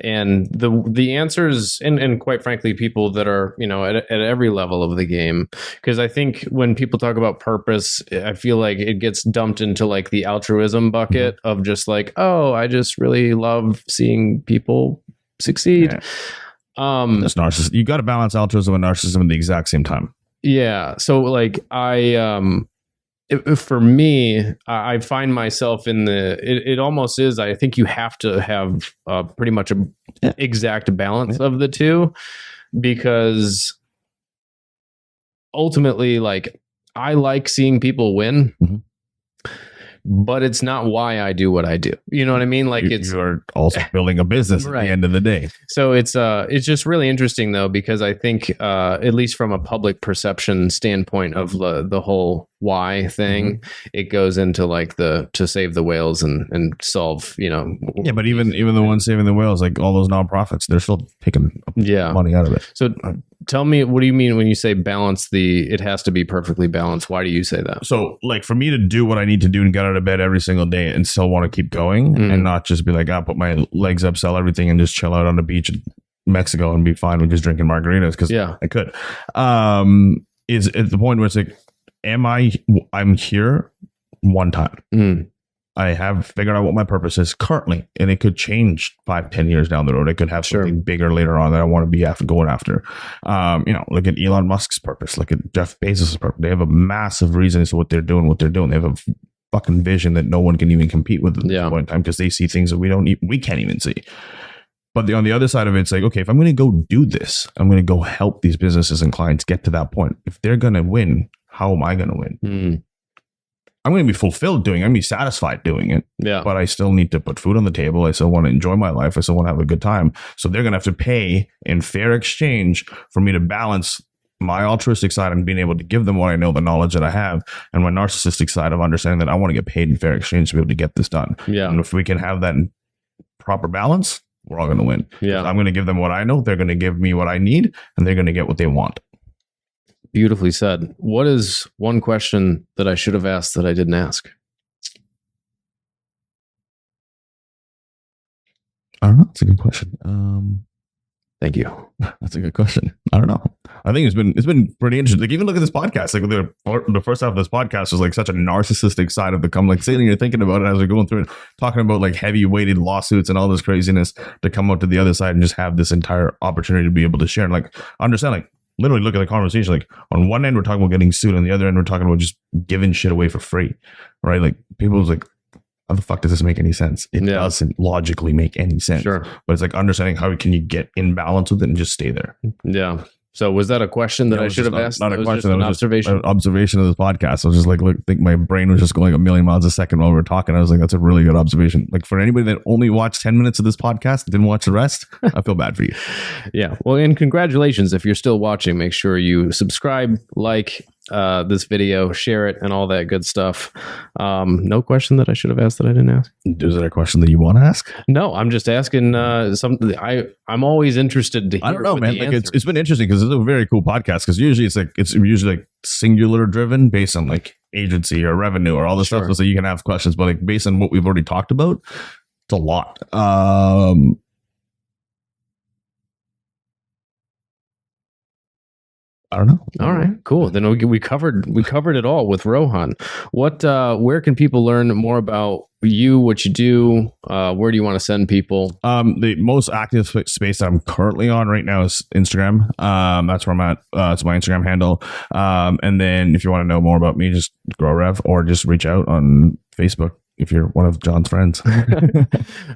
and the answers, and quite frankly, people that are, at every level of the game, because I think when people talk about purpose, I feel like it gets dumped into like the altruism bucket of just like, oh, I just really love seeing people succeed. That's narcissism. You got to balance altruism and narcissism at the exact same time. So like for me, I find myself in it almost is, I think you have to have pretty much a exact balance of the two, because ultimately, like, I like seeing people win, but it's not why I do what I do. You know what I mean? Like, you're also building a business at the end of the day. So it's just really interesting though, because I think at least from a public perception standpoint of the whole why thing. It goes into like to save the whales and solve, Yeah, but even the ones saving the whales, like all those nonprofits, they're still taking money out of it. So tell me, what do you mean when you say balance it has to be perfectly balanced? Why do you say that? So like for me to do what I need to do and get out of bed every single day and still want to keep going and not just be like, I'll put my legs up, sell everything and just chill out on the beach in Mexico and be fine with just drinking margaritas because I could. Is at the point where it's like, I'm here one time. I have figured out what my purpose is currently, and it could change 5-10 years down the road. I could have something bigger later on that I want to be going after. Look at Elon Musk's purpose. Look at Jeff Bezos' purpose. They have a massive reason as to what they're doing. They have a fucking vision that no one can even compete with at this point in time because they see things that we can't even see. But on the other side of it, it's like, okay, if I'm going to go do this, I'm going to go help these businesses and clients get to that point. If they're going to win, how am I going to win? I'm going to be fulfilled doing it. I'm going to be satisfied doing it. Yeah. But I still need to put food on the table. I still want to enjoy my life. I still want to have a good time. So they're going to have to pay in fair exchange for me to balance my altruistic side and being able to give them what I know, the knowledge that I have, and my narcissistic side of understanding that I want to get paid in fair exchange to be able to get this done. Yeah. And if we can have that in proper balance, we're all going to win. Yeah. I'm going to give them what I know. They're going to give me what I need, and they're going to get what they want. Beautifully said. What is one question that I should have asked that I didn't ask? I don't know. That's a good question. Thank you. That's a good question. I don't know. I think it's been pretty interesting. Like even look at this podcast. Like the first half of this podcast was like such a narcissistic side of the like sitting here thinking about it as we're going through it, talking about like heavy weighted lawsuits and all this craziness to come up to the other side and just have this entire opportunity to be able to share and like understand like. Literally look at the conversation. Like on one end, we're talking about getting sued. On the other end, we're talking about just giving shit away for free, right? Like people's like, how the fuck does this make any sense? It doesn't logically make any sense. Sure. But it's like understanding how can you get in balance with it and just stay there. Yeah. So was that a question that I should have asked? Not a question. That was observation. Just an observation of this podcast. I was just like, I think my brain was just going like a million miles a second while we were talking. I was like, that's a really good observation. Like for anybody that only watched 10 minutes of this podcast, didn't watch the rest, I feel bad for you. Yeah. Well, and congratulations. If you're still watching, make sure you subscribe, like this video, share it, and all that good stuff. No question that I should have asked that I didn't ask. Is there a question that you want to ask? No, I'm just asking something. I'm always interested to hear. I don't know, man. Like it's been interesting because it's a very cool podcast. Because usually it's usually like singular driven based on like agency or revenue or all this stuff. So you can have questions, but like based on what we've already talked about, it's a lot. I don't know. All right, cool. Then we covered it all with Rohan. Where can people learn more about you, what you do? Where do you want to send people? The most active space that I'm currently on right now is Instagram. That's where I'm at. It's my Instagram handle. And then if you want to know more about me, just grow Rev or just reach out on Facebook if you're one of John's friends.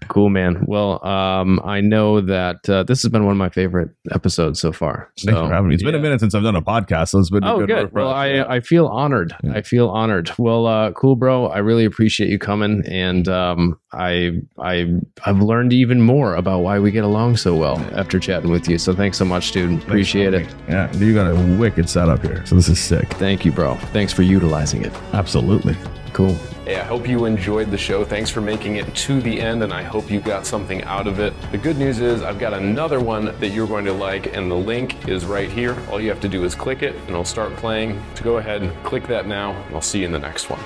Cool, man. Well, I know that this has been one of my favorite episodes so far. Thanks for having me. It's been a minute since I've done a podcast, so it's been a good refresh. Well, I feel honored. Yeah. I feel honored. Well, cool, bro. I really appreciate you coming, and I've learned even more about why we get along so well after chatting with you. So thanks so much, dude. Appreciate it. Yeah, you got a wicked setup here, so this is sick. Thank you, bro. Thanks for utilizing it. Absolutely. Cool. Hey, I hope you enjoyed the show. Thanks for making it to the end, and I hope you got something out of it. The good news is I've got another one that you're going to like, and the link is right here. All you have to do is click it, and it'll start playing. So go ahead and click that now, and I'll see you in the next one.